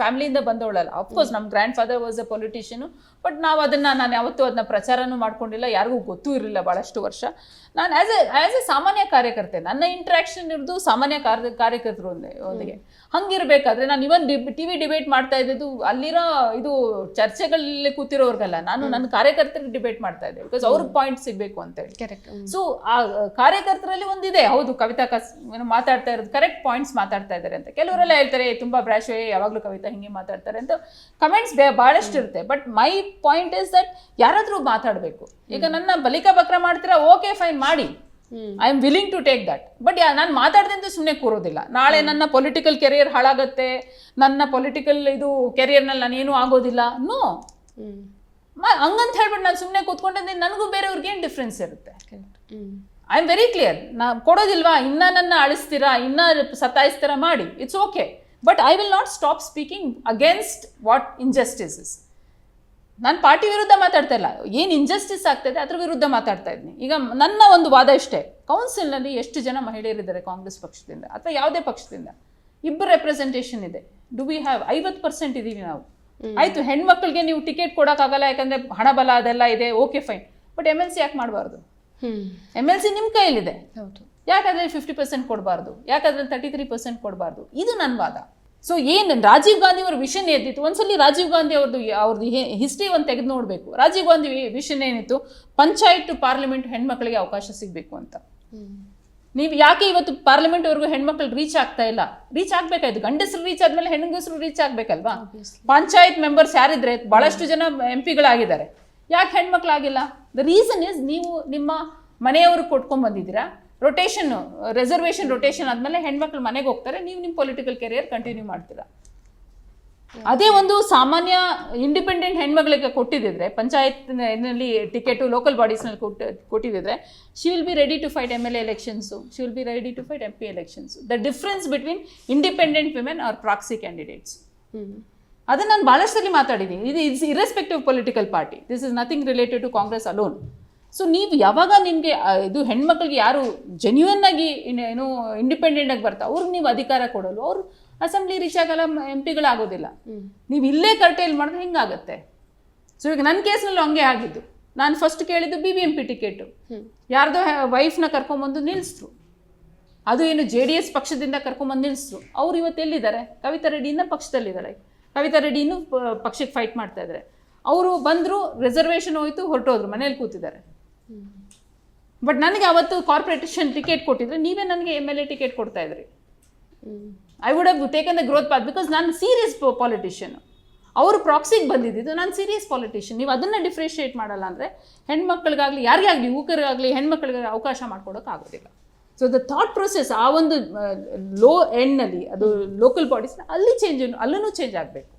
ಫ್ಯಾಮಿಲಿಯಿಂದ ಬಂದವಳಲ್ಲ. ಅಫ್ಕೋರ್ಸ್ ನಮ್ಮ grand father was A politician, but ನಾನು ಯಾವತ್ತೂ ಅದನ್ನ ಪ್ರಚಾರನೂ ಮಾಡ್ಕೊಂಡಿಲ್ಲ, ಯಾರಿಗೂ ಗೊತ್ತೂ ಇರಲಿಲ್ಲ ಬಹಳಷ್ಟು ವರ್ಷ. ನಾನು ಆಸ್ ಎ ಸಾಮಾನ್ಯ ಕಾರ್ಯಕರ್ತೆ, ನನ್ನ ಇಂಟ್ರಾಕ್ಷನ್ ಇರೋದು ಸಾಮಾನ್ಯ ಕಾರ್ಯಕರ್ತರು ಒಂದಿಗೆ. ಹಂಗಿರ್ಬೇಕಾದ್ರೆ ನಾನು ಇವನ್ ಟಿವಿ ಡಿಬೇಟ್ ಮಾಡ್ತಾ ಇದ್ದು ಅಲ್ಲಿರೋ ಚರ್ಚೆಗಳಲ್ಲಿ ಕೂತಿರೋರ್ಗಲ್ಲ, ನಾನು ನನ್ನ ಕಾರ್ಯಕರ್ತರಿಗೆ ಡಿಬೇಟ್ ಮಾಡ್ತಾ ಇದ್ದೆ. ಬಿಕಾಸ್ ಅವ್ರಿಗೆ ಪಾಯಿಂಟ್ ಸಿಗ್ಬೇಕು ಅಂತ ಹೇಳಿ. ಸೊ ಆ ಕಾರ್ಯಕರ್ತರಲ್ಲಿ ಒಂದಿದೆ, ಹೌದು ಕವಿತಾ ಮಾತಾಡ್ತಾ ಇರೋದು ಕರೆಕ್ಟ್ ಪಾಯಿಂಟ್ಸ್ ಮಾತಾಡ್ತಾ ಇದ್ದಾರೆ ಅಂತ. ಕೆಲವರೆಲ್ಲ ಹೇಳ್ತಾರೆ ತುಂಬಾ ಬ್ರಾಶ್, ಯಾವಾಗ್ಲೂ ಕವಿತಾ ಹಿಂಗೆ ಮಾತಾಡ್ತಾರೆ ಅಂತ ಕಮೆಂಟ್ಸ್ ಬಹಳಷ್ಟು ಇರುತ್ತೆ. But my point is that ಯಾರಾದ್ರೂ ಮಾತಾಡ್ಬೇಕು. ಈಗ ನನ್ನ ಬಲಿಕಾ ಬಕ್ರ ಮಾಡ್ತೀರಾ, ಓಕೆ ಫೈನ್ ಮಾಡಿ, I am willing to take that. But ನಾನು ಮಾತಾಡ್ದಂತ ಸುಮ್ಮನೆ ಕೂರೋದಿಲ್ಲ. ನಾಳೆ ನನ್ನ ಪೊಲಿಟಿಕಲ್ ಕೆರಿಯರ್ ಹಾಳಾಗತ್ತೆ, ನನ್ನ ಪೊಲಿಟಿಕಲ್ ಕೆರಿಯರ್ನಲ್ಲಿ ನಾನೇನು ಆಗೋದಿಲ್ಲ, ನೋ. ಹಂಗಂತ ಹೇಳ್ಬಿಟ್ಟು ನಾನು ಸುಮ್ಮನೆ ಕೂತ್ಕೊಂಡಿದ್ದೆ, ನನಗೂ ಬೇರೆಯವ್ರಿಗೆ ಏನು ಡಿಫ್ರೆನ್ಸ್ ಇರುತ್ತೆ? I am very clear. ನಾ ಕೊಡೋದಿಲ್ವಾ, ಇನ್ನ ನನ್ನ ಅಳಿಸ್ತೀರಾ, ಇನ್ನ ಸತಾಯಿಸ್ತೀರಾ ಮಾಡಿ, it's okay. But I will not stop speaking against what injustices. ನಾನು ಪಾರ್ಟಿ ವಿರುದ್ಧ ಮಾತಾಡ್ತಾ ಇಲ್ಲ, ಏನು ಇಂಜಸ್ಟಿಸ್ ಆಗ್ತಾಯಿದೆ ಅದ್ರ ವಿರುದ್ಧ ಮಾತಾಡ್ತಾ ಇದ್ದೀನಿ. ಈಗ ನನ್ನ ಒಂದು ವಾದ ಇಷ್ಟೇ, ಕೌನ್ಸಿಲ್ನಲ್ಲಿ ಎಷ್ಟು ಜನ ಮಹಿಳೆಯರಿದ್ದಾರೆ ಕಾಂಗ್ರೆಸ್ ಪಕ್ಷದಿಂದ ಅಥವಾ ಯಾವುದೇ ಪಕ್ಷದಿಂದ? ಇಬ್ಬರು ರೆಪ್ರೆಸೆಂಟೇಷನ್ ಇದೆ. ಡು ವಿ ಹ್ಯಾವ್ 50% ಇದ್ದೀವಿ ನಾವು. ಆಯಿತು, ಹೆಣ್ಮಕ್ಳಿಗೆ ನೀವು ಟಿಕೆಟ್ ಕೊಡೋಕ್ಕಾಗಲ್ಲ ಯಾಕಂದರೆ ಹಣ ಬಲ ಅದೆಲ್ಲ ಇದೆ, ಓಕೆ ಫೈನ್. ಬಟ್ MLC ಯಾಕೆ ಮಾಡಬಾರ್ದು? MLC ನಿಮ್ಮ ಕೈಯಲ್ಲಿದೆ, ಯಾಕಾದ್ರೆ 50% ಕೊಡಬಾರ್ದು? ಯಾಕಾದ್ರೆ 33% ಕೊಡಬಾರ್ದು? ಇದು ನನ್ನ ವಾದ. ಸೊ ಏನು ರಾಜೀವ್ ಗಾಂಧಿ ಅವರ ವಿಷನ್ ಏನಿತ್ತು, ಒಂದ್ಸಲಿ ರಾಜೀವ್ ಗಾಂಧಿ ಅವ್ರದ್ದು ಹಿಸ್ಟ್ರಿ ಒಂದು ತೆಗೆದು ನೋಡಬೇಕು. ರಾಜೀವ್ ಗಾಂಧಿ ವಿಷನ್ ಏನಿತ್ತು, ಪಂಚಾಯತ್ ಟು ಪಾರ್ಲಿಮೆಂಟ್ ಹೆಣ್ಮಕ್ಳಿಗೆ ಅವಕಾಶ ಸಿಗಬೇಕು ಅಂತ. ನೀವು ಯಾಕೆ ಇವತ್ತು ಪಾರ್ಲಿಮೆಂಟ್ವರೆಗೂ ಹೆಣ್ಮಕ್ಳು ರೀಚ್ ಆಗ್ತಾ ಇಲ್ಲ? ರೀಚ್ ಆಗ್ಬೇಕಾಯ್ತು, ಗಂಡಸರು ರೀಚ್ ಆದ್ಮೇಲೆ ಹೆಣ್ಗಸರು ರೀಚ್ ಆಗ್ಬೇಕಲ್ವಾ? ಪಂಚಾಯತ್ ಮೆಂಬರ್ಸ್ ಯಾರಿದ್ರೆ ಬಹಳಷ್ಟು ಜನ MP ಗಳಾಗಿದ್ದಾರೆ, ಯಾಕೆ ಹೆಣ್ಮಕ್ಳಾಗಿಲ್ಲ? ದ ರೀಸನ್ ಇಸ್ ನೀವು ನಿಮ್ಮ ಮನೆಯವರು ಕೊಟ್ಕೊಂಡ್ ಬಂದಿದ್ದೀರಾ. ರಿಸರ್ವೇಷನ್ ರೊಟೇಷನ್ ಆದ್ಮೇಲೆ ಹೆಣ್ಮಕ್ಳು ಮನೆಗೆ ಹೋಗ್ತಾರೆ, ನೀವು ನಿಮ್ಮ ಪೊಲಿಟಿಕಲ್ ಕೆರಿಯರ್ ಕಂಟಿನ್ಯೂ ಮಾಡ್ತೀರಾ. ಅದೇ ಒಂದು ಸಾಮಾನ್ಯ ಇಂಡಿಪೆಂಡೆಂಟ್ ಹೆಣ್ಮಕ್ಳಿಗೆ ಕೊಟ್ಟಿದ್ದಿದ್ರೆ, ಪಂಚಾಯತ್ನಲ್ಲಿ ಟಿಕೆಟು ಲೋಕಲ್ ಬಾಡೀಸ್ನಲ್ಲಿ ಕೊಟ್ಟಿದ್ದಿದ್ರೆ, she will be ready to fight MLA elections, she will be ready to fight MP elections. The difference between independent women or proxy candidates, ಅದನ್ನು ನಾನು ಭಾಳಷ್ಟು ಸಲ ಮಾತಾಡಿದ್ದೀನಿ. ಇದು it's irrespective political party, this is nothing related to Congress alone. So ನೀವು ಯಾವಾಗ ನಿಮಗೆ ಇದು ಹೆಣ್ಮಕ್ಳಿಗೆ ಯಾರು ಜೆನ್ಯೂನ್ ಆಗಿ ಏನು ಇಂಡಿಪೆಂಡೆಂಟಾಗಿ ಬರ್ತಾ ಅವ್ರಿಗೆ ನೀವು ಅಧಿಕಾರ ಕೊಡಲು, ಅವ್ರು ಅಸೆಂಬ್ಲಿ ರೀಚ್ ಆಗಲ್ಲ, MP ಗಳಾಗೋದಿಲ್ಲ. ನೀವು ಇಲ್ಲೇ ಕರ್ಟೇಲ್ ಮಾಡಿದ್ರೆ ಹಿಂಗಾಗತ್ತೆ. ಸೊ ಈಗ ನನ್ನ ಕೇಸ್ನಲ್ಲಿ ಹಂಗೆ ಆಗಿದ್ದು. ನಾನು ಫಸ್ಟ್ ಕೇಳಿದ್ದು BBMP ಟಿಕೆಟು, ಯಾರ್ದೋ ವೈಫ್ನ ಕರ್ಕೊಂಬಂದು ನಿಲ್ಲಿಸಿದ್ರು. ಅದು ಏನು JDS ಪಕ್ಷದಿಂದ ಕರ್ಕೊಂಬಂದು ನಿಲ್ಲಿಸಿದ್ರು. ಅವ್ರು ಇವತ್ತು ಎಲ್ಲಿದ್ದಾರೆ? ಕವಿತಾ ರೆಡ್ಡಿ ಇನ್ನೂ ಪಕ್ಷದಲ್ಲಿದ್ದಾರೆ. ಕವಿತಾ ರೆಡ್ಡಿ ಇನ್ನೂ ಪಕ್ಷಕ್ಕೆ ಫೈಟ್ ಮಾಡ್ತಾ ಇದ್ದಾರೆ. ಅವರು ಬಂದರು, ರಿಸರ್ವೇಷನ್ ಹೋಯ್ತು, ಹೊರಟೋದ್ರು, ಮನೇಲಿ ಕೂತಿದ್ದಾರೆ. ಬಟ್ ನನಗೆ ಅವತ್ತು ಕಾರ್ಪೊರೇಷನ್ ಟಿಕೆಟ್ ಕೊಟ್ಟಿದ್ರೆ ನೀವೇ ನನಗೆ MLA ಟಿಕೆಟ್ ಕೊಡ್ತಾ ಇದ್ರಿ. I would have taken the growth path, because ನಾನು ಸೀರಿಯಸ್ ಪಾಲಿಟಿಷಿಯನ್. ಅವರು ಪ್ರಾಕ್ಸಿಗೆ ಬಂದಿದ್ದು, ನಾನು ಸೀರಿಯಸ್ ಪಾಲಿಟಿಷಿಯನ್. ನೀವು ಅದನ್ನು ಡಿಫ್ರೆನ್ಷಿಯೇಟ್ ಮಾಡಲ್ಲ ಅಂದರೆ ಹೆಣ್ಮಕ್ಳಿಗಾಗಲಿ ಯಾರಿಗೇ ಆಗಲಿ, ಯುವಕರಿಗಾಗಲಿ ಹೆಣ್ಮಕ್ಳಿಗೆ ಅವಕಾಶ ಮಾಡ್ಕೊಡೋಕ್ಕಾಗೋದಿಲ್ಲ. ಸೊ ದ ಥಾಟ್ ಪ್ರೊಸೆಸ್ ಆ ಒಂದು ಲೋ ಎಂಡ್ನಲ್ಲಿ, ಅದು ಲೋಕಲ್ ಬಾಡೀಸ್ ಅಲ್ಲಿ ಅಲ್ಲೂ ಚೇಂಜ್ ಆಗಬೇಕು.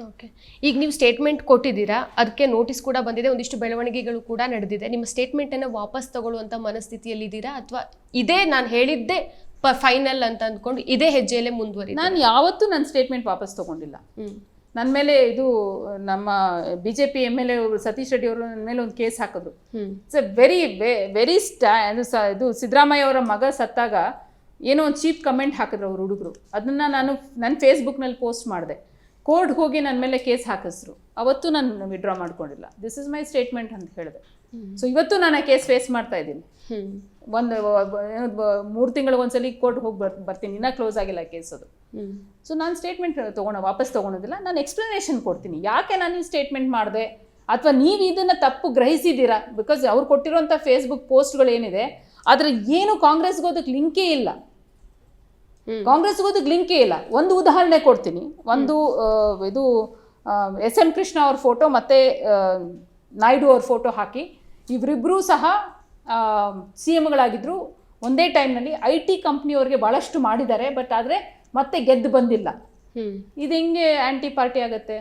ಓಕೆ, ಈಗ ನೀವು ಸ್ಟೇಟ್ಮೆಂಟ್ ಕೊಟ್ಟಿದ್ದೀರಾ, ಅದಕ್ಕೆ ನೋಟಿಸ್ ಕೂಡ ಬಂದಿದೆ, ಒಂದಿಷ್ಟು ಬೆಳವಣಿಗೆಗಳು ಕೂಡ ನಡೆದಿದೆ. ನಿಮ್ಮ ಸ್ಟೇಟ್ಮೆಂಟನ್ನು ವಾಪಸ್ ತಗೊಳ್ಳುವಂಥ ಮನಸ್ಥಿತಿಯಲ್ಲಿದ್ದೀರಾ ಅಥವಾ ಇದೇ ನಾನು ಹೇಳಿದ್ದೆ ಫೈನಲ್ ಅಂತ ಅಂದ್ಕೊಂಡು ಇದೇ ಹೆಜ್ಜೆಯಲ್ಲೇ ಮುಂದುವರಿ? ನಾನು ಯಾವತ್ತೂ ನನ್ನ ಸ್ಟೇಟ್ಮೆಂಟ್ ವಾಪಸ್ ತಗೊಂಡಿಲ್ಲ. ನನ್ನ ಮೇಲೆ ಇದು ನಮ್ಮ BJP MLA ಸತೀಶ್ ರೆಡ್ಡಿ ಅವರು ನನ್ನ ಮೇಲೆ ಒಂದು ಕೇಸ್ ಹಾಕಿದ್ರು. ಇಟ್ಸ್ ಎ ವೆರಿ ಇದು ಸಿದ್ದರಾಮಯ್ಯ ಅವರ ಮಗ ಸತ್ತಾಗ ಏನೋ ಒಂದು ಚೀಪ್ ಕಮೆಂಟ್ ಹಾಕಿದ್ರು ಅವ್ರ ಹುಡುಗರು. ಅದನ್ನು ನಾನು ನನ್ನ ಫೇಸ್ಬುಕ್ನಲ್ಲಿ ಪೋಸ್ಟ್ ಮಾಡಿದೆ. ಕೋರ್ಟ್ಗೆ ಹೋಗಿ ನನ್ನ ಮೇಲೆ ಕೇಸ್ ಹಾಕಿಸ್ರು. ಅವತ್ತು ನಾನು ವಿಡ್ರಾ ಮಾಡ್ಕೊಂಡಿಲ್ಲ. ದಿಸ್ ಇಸ್ ಮೈ ಸ್ಟೇಟ್ಮೆಂಟ್ ಅಂತ ಹೇಳಿದೆ. ಸೊ ಇವತ್ತು ನಾನು ಆ ಕೇಸ್ ಫೇಸ್ ಮಾಡ್ತಾ ಇದ್ದೀನಿ. ಒಂದು 3 ತಿಂಗಳಿಗೆ ಒಂದ್ಸಲಿ ಕೋರ್ಟ್ಗೆ ಹೋಗಿ ಬರ್ತೀನಿ, ಇನ್ನೂ ಕ್ಲೋಸ್ ಆಗಿಲ್ಲ ಕೇಸ್ ಅದು. ಸೊ ನಾನು ಸ್ಟೇಟ್ಮೆಂಟ್ ವಾಪಸ್ ತೊಗೊಳೋದಿಲ್ಲ. ನಾನು ಎಕ್ಸ್ಪ್ಲನೇಷನ್ ಕೊಡ್ತೀನಿ ಯಾಕೆ ನಾನು ಈ ಸ್ಟೇಟ್ಮೆಂಟ್ ಮಾಡಿದೆ, ಅಥವಾ ನೀವು ಇದನ್ನು ತಪ್ಪು ಗ್ರಹಿಸಿದ್ದೀರಾ. ಬಿಕಾಸ್ ಅವ್ರು ಕೊಟ್ಟಿರೋಂಥ ಫೇಸ್ಬುಕ್ ಪೋಸ್ಟ್ಗಳೇನಿದೆ ಆದರೆ ಏನು ಕಾಂಗ್ರೆಸ್ಗೆ ಅದಕ್ಕೆ ಲಿಂಕೇ ಇಲ್ಲ. ಲಿಂಕೇ ಇಲ್ಲ. ಒಂದು ಉದಾಹರಣೆ ಕೊಡ್ತೀನಿ. ಒಂದು ಇದು SM ಕೃಷ್ಣ ಅವ್ರ ಫೋಟೋ ಮತ್ತು ನಾಯ್ಡು ಅವ್ರ ಫೋಟೋ ಹಾಕಿ ಇವರಿಬ್ಬರೂ ಸಹ CMಗಳಾಗಿದ್ದರು. ಒಂದೇ ಟೈಮ್ನಲ್ಲಿ IT ಕಂಪ್ನಿಯವ್ರಿಗೆ ಭಾಳಷ್ಟು ಮಾಡಿದ್ದಾರೆ, ಬಟ್ ಆದರೆ ಮತ್ತೆ ಗೆದ್ದು ಬಂದಿಲ್ಲ. ಇದು ಹೆಂಗೆ ಆ್ಯಂಟಿ ಪಾರ್ಟಿ ಆಗುತ್ತೆ?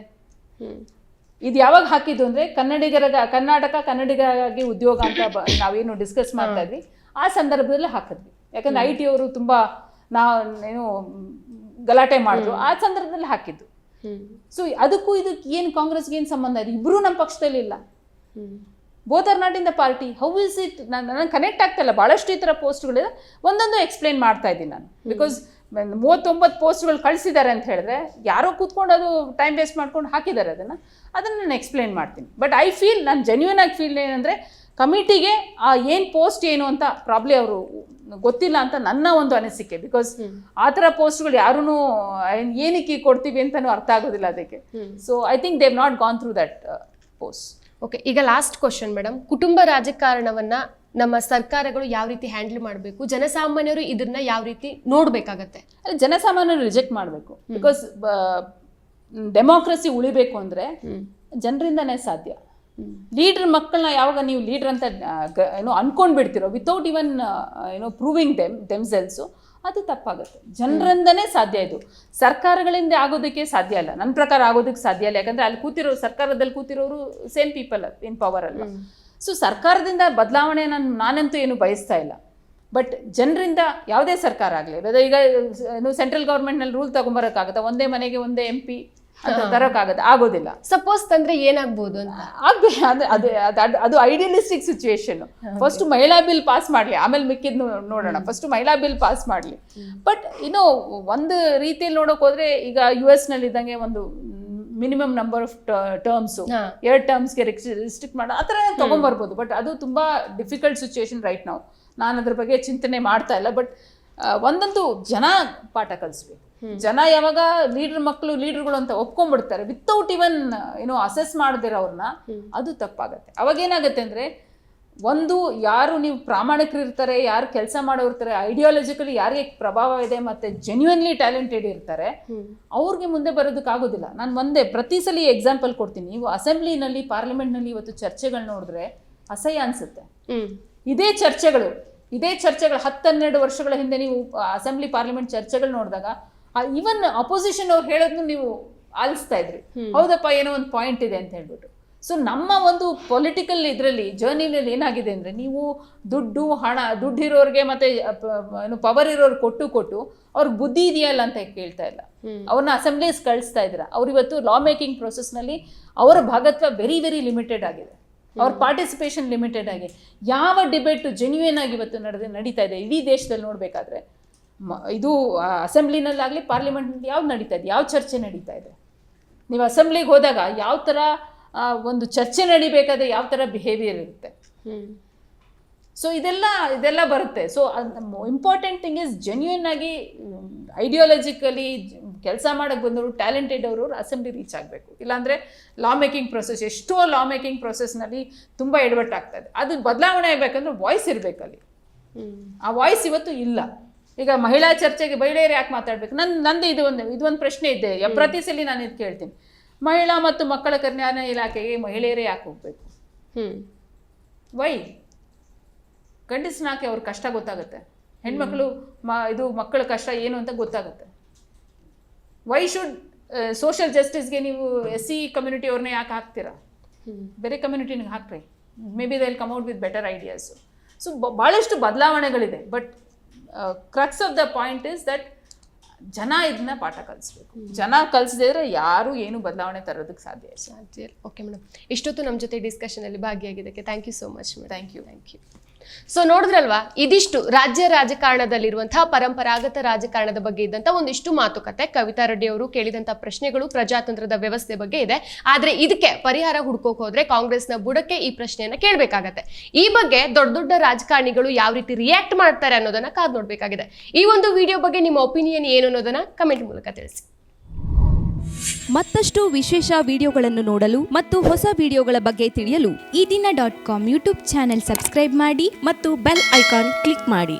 ಇದು ಯಾವಾಗ ಹಾಕಿದ್ದು ಅಂದರೆ ಕನ್ನಡಿಗರಾಗಿ ಉದ್ಯೋಗ ಅಂತ ನಾವೇನು ಡಿಸ್ಕಸ್ ಮಾಡ್ತಾ ಇದ್ವಿ ಆ ಸಂದರ್ಭದಲ್ಲಿ ಹಾಕಿದ್ವಿ. ಯಾಕಂದರೆ IT ಅವರು ತುಂಬ ಏನು ಗಲಾಟೆ ಮಾಡಿದ್ರು, ಆ ಸಂದರ್ಭದಲ್ಲಿ ಹಾಕಿದ್ದು. ಸೊ ಅದಕ್ಕೂ ಇದಕ್ಕೆ ಏನು ಕಾಂಗ್ರೆಸ್ಗೆ ಏನು ಸಂಬಂಧ ಇದೆ? ಇಬ್ಬರೂ ನಮ್ಮ ಪಕ್ಷದಲ್ಲಿ ಇಲ್ಲ. Both are not in the party. How is it? ನನಗೆ ಕನೆಕ್ಟ್ ಆಗ್ತಾ ಇಲ್ಲ. ಭಾಳಷ್ಟು ಈ ಥರ ಪೋಸ್ಟ್ಗಳಿದೆ, ಒಂದೊಂದು ಎಕ್ಸ್ಪ್ಲೇನ್ ಮಾಡ್ತಾ ಇದ್ದೀನಿ ನಾನು. ಬಿಕಾಸ್ 39 ಪೋಸ್ಟ್ಗಳು ಕಳಿಸಿದ್ದಾರೆ ಅಂತ ಹೇಳಿದ್ರೆ ಯಾರೋ ಕೂತ್ಕೊಂಡು ಅದು ಟೈಮ್ ವೇಸ್ಟ್ ಮಾಡ್ಕೊಂಡು ಹಾಕಿದ್ದಾರೆ. ಅದನ್ನು ನಾನು ಎಕ್ಸ್ಪ್ಲೇನ್ ಮಾಡ್ತೀನಿ. ಬಟ್ ಐ ಫೀಲ್, ನಾನು ಜೆನ್ಯೂನ್ ಆಗಿ ಫೀಲ್ ಏನಂದರೆ ಕಮಿಟಿಗೆ ಆ ಏನು ಪೋಸ್ಟ್ ಏನು ಅಂತ ಪ್ರಾಬ್ಲಿ ಅವರು ಗೊತ್ತಿಲ್ಲ ಅಂತ ನನ್ನ ಒಂದು ಅನಿಸಿಕೆ. ಬಿಕಾಸ್ ಆ ಥರ ಪೋಸ್ಟ್ಗಳು ಯಾರೂ ಏನಕ್ಕೆ ಕೊಡ್ತೀವಿ ಅಂತಲೂ ಅರ್ಥ ಆಗೋದಿಲ್ಲ ಅದಕ್ಕೆ. So I think they have not gone through that post. Okay, ಈಗ ಲಾಸ್ಟ್ ಕ್ವಶನ್ ಮೇಡಮ್. ಕುಟುಂಬ ರಾಜಕಾರಣವನ್ನ ನಮ್ಮ ಸರ್ಕಾರಗಳು ಯಾವ ರೀತಿ ಹ್ಯಾಂಡಲ್ ಮಾಡಬೇಕು, ಜನಸಾಮಾನ್ಯರು ಇದನ್ನ ಯಾವ ರೀತಿ ನೋಡ್ಬೇಕಾಗತ್ತೆ? ಅದೇ ಜನಸಾಮಾನ್ಯರು ರಿಜೆಕ್ಟ್ ಮಾಡಬೇಕು. ಬಿಕಾಸ್ ಡೆಮೋಕ್ರಸಿ ಉಳಿಬೇಕು ಅಂದರೆ ಜನರಿಂದನೇ ಸಾಧ್ಯ. ಲೀಡ್ರ್ ಮಕ್ಕಳನ್ನ ಯಾವಾಗ ನೀವು ಲೀಡ್ರ್ ಅಂತ ಅನ್ಕೊಂಡು ಬಿಡ್ತಿರೋ ವಿತೌಟ್ ಇವನ್ ಪ್ರೂವಿಂಗ್ ದೆಮ್ಸೆಲ್ಸು, ಅದು ತಪ್ಪಾಗುತ್ತೆ. ಜನರಿಂದನೇ ಸಾಧ್ಯ. ಇದು ಸರ್ಕಾರಗಳಿಂದ ಆಗೋದಕ್ಕೆ ಸಾಧ್ಯ ಇಲ್ಲ, ನನ್ನ ಪ್ರಕಾರ ಆಗೋದಕ್ಕೆ ಸಾಧ್ಯ ಇಲ್ಲ. ಯಾಕಂದರೆ ಅಲ್ಲಿ ಸರ್ಕಾರದಲ್ಲಿ ಕೂತಿರೋರು ಸೇಮ್ ಪೀಪಲ್ ಇನ್ ಪವರ್ ಅಲ್ಲ. ಸೊ ಸರ್ಕಾರದಿಂದ ಬದಲಾವಣೆ ನಾನಂತೂ ಏನು ಬಯಸ್ತಾ ಇಲ್ಲ. ಬಟ್ ಜನರಿಂದ ಯಾವುದೇ ಸರ್ಕಾರ ಆಗಲಿ, ಈಗ ಸೆಂಟ್ರಲ್ ಗೌರ್ಮೆಂಟ್ನಲ್ಲಿ ರೂಲ್ ತಗೊಂಬರೋಕ್ಕಾಗತ್ತಾ? ಒಂದೇ ಮನೆಗೆ ಒಂದೇ MP ಅಂತ ತರೋಕ್ಕಾಗತ್ತೆ? ಆಗೋದಿಲ್ಲ. ಸಪೋಸ್ ತಂದ್ರೆ ಏನಾಗ್ಬೋದು ಅಂತ ಅದು ಐಡಿಯಲಿಸ್ಟಿಕ್ ಸಿಚುವೇಶನ್. ಫಸ್ಟ್ ಮಹಿಳಾ ಬಿಲ್ ಪಾಸ್ ಮಾಡಲಿ, ಆಮೇಲೆ ಮಿಕ್ಕಿದ್ ನೋಡೋಣ. ಫಸ್ಟ್ ಮಹಿಳಾ ಬಿಲ್ ಪಾಸ್ ಮಾಡಲಿ. ಬಟ್ ಒಂದು ರೀತಿಯಲ್ಲಿ ನೋಡೋಕೆ ಹೋದ್ರೆ ಈಗ US ನಲ್ಲಿ ಇದ್ದಂಗೆ ಒಂದು ಮಿನಿಮಮ್ ನಂಬರ್ ಆಫ್ ಟರ್ಮ್ಸ್, 2 ಟರ್ಮ್ಸ್ಗೆ ರಿಸ್ಟ್ರಿಕ್ಟ್ ಮಾಡೋ ಆ ಥರ ತೊಗೊಂಬರ್ಬೋದು. ಬಟ್ ಅದು ತುಂಬಾ ಡಿಫಿಕಲ್ಟ್ ಸಿಚುವೇಶನ್ ರೈಟ್ ನಾವು. ನಾನು ಅದ್ರ ಬಗ್ಗೆ ಚಿಂತನೆ ಮಾಡ್ತಾ ಇಲ್ಲ. ಬಟ್ ಒಂದಂತೂ ಜನ ಪಾಠ ಕಲಿಸ್ಬೇಕು. ಜನ ಯಾವಾಗ ಲೀಡರ್ಗಳು ಅಂತ ಒಪ್ಕೊಂಡ್ಬಿಡ್ತಾರೆ ವಿತೌಟ್ ಇವನ್ ಅಸೆಸ್ ಮಾಡದಿರೋ ಅವ್ರನ್ನ, ಅದು ತಪ್ಪಾಗತ್ತೆ. ಅವಾಗ ಏನಾಗುತ್ತೆ ಅಂದ್ರೆ, ಒಂದು ಯಾರು ನೀವು ಪ್ರಾಮಾಣಿಕರು ಇರ್ತಾರೆ, ಯಾರು ಕೆಲಸ ಮಾಡೋರ್ತಾರೆ, ಐಡಿಯಾಲಜಿಕಲಿ ಯಾರಿಗೆ ಪ್ರಭಾವ ಇದೆ ಮತ್ತೆ ಜೆನ್ಯೂನ್ಲಿ ಟ್ಯಾಲೆಂಟೆಡ್ ಇರ್ತಾರೆ, ಅವ್ರಿಗೆ ಮುಂದೆ ಬರೋದಕ್ಕಾಗೋದಿಲ್ಲ. ನಾನು ಪ್ರತಿ ಸಲ ಎಕ್ಸಾಂಪಲ್ ಕೊಡ್ತೀನಿ. ನೀವು ಅಸೆಂಬ್ಲಿನಲ್ಲಿ, ಪಾರ್ಲಿಮೆಂಟ್ನಲ್ಲಿ ಇವತ್ತು ಚರ್ಚೆಗಳು ನೋಡಿದ್ರೆ ಅಸಹ್ಯ ಅನ್ಸುತ್ತೆ. ಇದೇ ಚರ್ಚೆಗಳು 10-12 ವರ್ಷಗಳ ಹಿಂದೆ ನೀವು ಅಸೆಂಬ್ಲಿ ಪಾರ್ಲಿಮೆಂಟ್ ಚರ್ಚೆಗಳು ನೋಡಿದಾಗ ಈವನ್ ಅಪೋಸಿಷನ್ ಅವ್ರು ಹೇಳೋದನ್ನು ನೀವು ಆಲಿಸ್ತಾ ಇದ್ರಿ. ಹೌದಪ್ಪ, ಏನೋ ಒಂದು ಪಾಯಿಂಟ್ ಇದೆ ಅಂತ ಹೇಳ್ಬಿಟ್ಟು. ಸೊ ನಮ್ಮ ಒಂದು ಪೊಲಿಟಿಕಲ್ ಇದರಲ್ಲಿ ಜರ್ನಿನಲ್ಲಿ ಏನಾಗಿದೆ ಅಂದರೆ, ನೀವು ದುಡ್ಡು ಇರೋರಿಗೆ ಮತ್ತೆ ಪವರ್ ಇರೋರು ಕೊಟ್ಟು ಅವ್ರಿಗೆ ಬುದ್ಧಿ ಇದೆಯಲ್ಲ ಅಂತ ಕೇಳ್ತಾ ಇಲ್ಲ. ಅವ್ರನ್ನ ಅಸೆಂಬ್ಲೀಸ್ ಕಳಿಸ್ತಾ ಇದ್ದೀರಾ. ಅವ್ರು ಇವತ್ತು ಲಾ ಮೇಕಿಂಗ್ ಪ್ರೊಸೆಸ್ನಲ್ಲಿ ಅವರ ಭಾಗತ್ವ ವೆರಿ ವೆರಿ ಲಿಮಿಟೆಡ್ ಆಗಿದೆ. ಅವ್ರ ಪಾರ್ಟಿಸಿಪೇಷನ್ ಲಿಮಿಟೆಡ್ ಆಗಿ ಯಾವ ಡಿಬೇಟು ಜೆನ್ಯೂನ್ ಆಗಿ ಇವತ್ತು ನಡೀತಾ ಇದೆ ಇಡೀ ದೇಶದಲ್ಲಿ ನೋಡಬೇಕಾದ್ರೆ, ಇದು ಅಸೆಂಬ್ಲಿನಲ್ಲಾಗಲಿ ಪಾರ್ಲಿಮೆಂಟ್ನಲ್ಲಿ ಯಾವ್ದು ನಡೀತಾ ಇದೆ, ಯಾವ ಚರ್ಚೆ ನಡೀತಾ ಇದೆ? ನೀವು ಅಸೆಂಬ್ಲಿಗೆ ಹೋದಾಗ ಯಾವ ಥರ ಒಂದು ಚರ್ಚೆ ನಡಿಬೇಕಾದ್ರೆ ಯಾವ ಥರ ಬಿಹೇವಿಯರ್ ಇರುತ್ತೆ. ಸೊ ಇದೆಲ್ಲ ಬರುತ್ತೆ. So important thing is genuine ಆಗಿ ಐಡಿಯಾಲಜಿಕಲಿ ಕೆಲಸ ಮಾಡೋಕ್ಕೆ ಬಂದವರು, ಟ್ಯಾಲೆಂಟೆಡ್ ಅವರು ಅಸೆಂಬ್ಲಿ ರೀಚ್ ಆಗಬೇಕು. ಇಲ್ಲಾಂದರೆ ಲಾ ಮೇಕಿಂಗ್ ಪ್ರೊಸೆಸ್, ಎಷ್ಟೋ ಲಾ ಮೇಕಿಂಗ್ ಪ್ರೊಸೆಸ್ನಲ್ಲಿ ತುಂಬ ಎಡವಟ್ಟಾಗ್ತಾ ಇದೆ. ಅದು ಬದಲಾವಣೆ ಆಗಬೇಕಂದ್ರೆ ವಾಯ್ಸ್ ಇರಬೇಕಲ್ಲಿ. ಆ ವಾಯ್ಸ್ ಇವತ್ತು ಇಲ್ಲ. ಈಗ ಮಹಿಳಾ ಚರ್ಚೆಗೆ ಮಹಿಳೆಯರು ಯಾಕೆ ಮಾತಾಡಬೇಕು? ನಂದು ಇದೊಂದು ಪ್ರಶ್ನೆ ಇದೆ. ಪ್ರತಿ ಸಲ ನಾನು ಇದು ಕೇಳ್ತೀನಿ. ಮಹಿಳಾ ಮತ್ತು ಮಕ್ಕಳ ಕಲ್ಯಾಣ ಇಲಾಖೆಗೆ ಮಹಿಳೆಯರೇ ಯಾಕೆ ಹೋಗ್ಬೇಕು? ವೈ? ಗಂಡಸನ ಹಾಕಿ ಅವ್ರ ಕಷ್ಟ ಗೊತ್ತಾಗುತ್ತೆ. ಹೆಣ್ಮಕ್ಳು ಮಕ್ಕಳ ಕಷ್ಟ ಏನು ಅಂತ ಗೊತ್ತಾಗುತ್ತೆ. ವೈ ಶುಡ್ ಸೋಷಿಯಲ್ ಜಸ್ಟಿಸ್ಗೆ ನೀವು SC ಕಮ್ಯುನಿಟಿ ಅವ್ರನ್ನ ಯಾಕೆ ಹಾಕ್ತೀರಾ? ಬೇರೆ ಕಮ್ಯುನಿಟಿನಿಗೆ ಹಾಕ್ರಿ. Maybe they will come out with better ideas. So ಭಾಳಷ್ಟು ಬದಲಾವಣೆಗಳಿದೆ. But crux of the point is that ಜನ ಇದನ್ನ ಪಾಠ ಕಲಿಸ್ಬೇಕು. ಜನ ಕಲಿಸದಿದ್ರೆ ಯಾರು ಏನು ಬದಲಾವಣೆ ತರೋದಕ್ಕೆ ಸಾಧ್ಯ ಇಲ್ಲ. ಓಕೆ ಮೇಡಮ್, ಇಷ್ಟೊತ್ತು ನಮ್ಮ ಜೊತೆ ಡಿಸ್ಕಷನ್ ಅಲ್ಲಿ ಭಾಗಿಯಾಗಿದ್ದಕ್ಕೆ thank you so much madam. Thank you. So ನೋಡಿದ್ರಲ್ವಾ, ಇದಿಷ್ಟು ರಾಜ್ಯ ರಾಜಕಾರಣದಲ್ಲಿರುವಂತಹ ಪರಂಪರಾಗತ ರಾಜಕಾರಣದ ಬಗ್ಗೆ ಇದ್ದಂತ ಒಂದಿಷ್ಟು ಮಾತುಕತೆ. ಕವಿತಾ ರೆಡ್ಡಿ ಅವರು ಕೇಳಿದಂತ ಪ್ರಶ್ನೆಗಳು ಪ್ರಜಾತಂತ್ರದ ವ್ಯವಸ್ಥೆ ಬಗ್ಗೆ ಇದೆ. ಆದ್ರೆ ಇದಕ್ಕೆ ಪರಿಹಾರ ಹುಡ್ಕೋಕ್ ಹೋದ್ರೆ ಕಾಂಗ್ರೆಸ್ನ ಬುಡಕ್ಕೆ ಈ ಪ್ರಶ್ನೆಯನ್ನ ಕೇಳಬೇಕಾಗತ್ತೆ. ಈ ಬಗ್ಗೆ ದೊಡ್ಡ ರಾಜಕಾರಣಿಗಳು ಯಾವ ರೀತಿ ರಿಯಾಕ್ಟ್ ಮಾಡ್ತಾರೆ ಅನ್ನೋದನ್ನ ಕಾದ್ ನೋಡ್ಬೇಕಾಗಿದೆ. ಈ ಒಂದು ವಿಡಿಯೋ ಬಗ್ಗೆ ನಿಮ್ಮ ಒಪಿನಿಯನ್ ಏನು ಅನ್ನೋದನ್ನ ಕಮೆಂಟ್ ಮೂಲಕ ತಿಳಿಸಿ. ಮತ್ತಷ್ಟು ವಿಶೇಷ ವಿಡಿಯೋಗಳನ್ನು ನೋಡಲು ಮತ್ತು ಹೊಸ ವಿಡಿಯೋಗಳ ಬಗ್ಗೆ ತಿಳಿಯಲು ಈ ದಿನ .com ಯೂಟ್ಯೂಬ್ ಚಾನೆಲ್ ಸಬ್ಸ್ಕ್ರೈಬ್ ಮಾಡಿ ಮತ್ತು ಬೆಲ್ ಐಕಾನ್ ಕ್ಲಿಕ್ ಮಾಡಿ.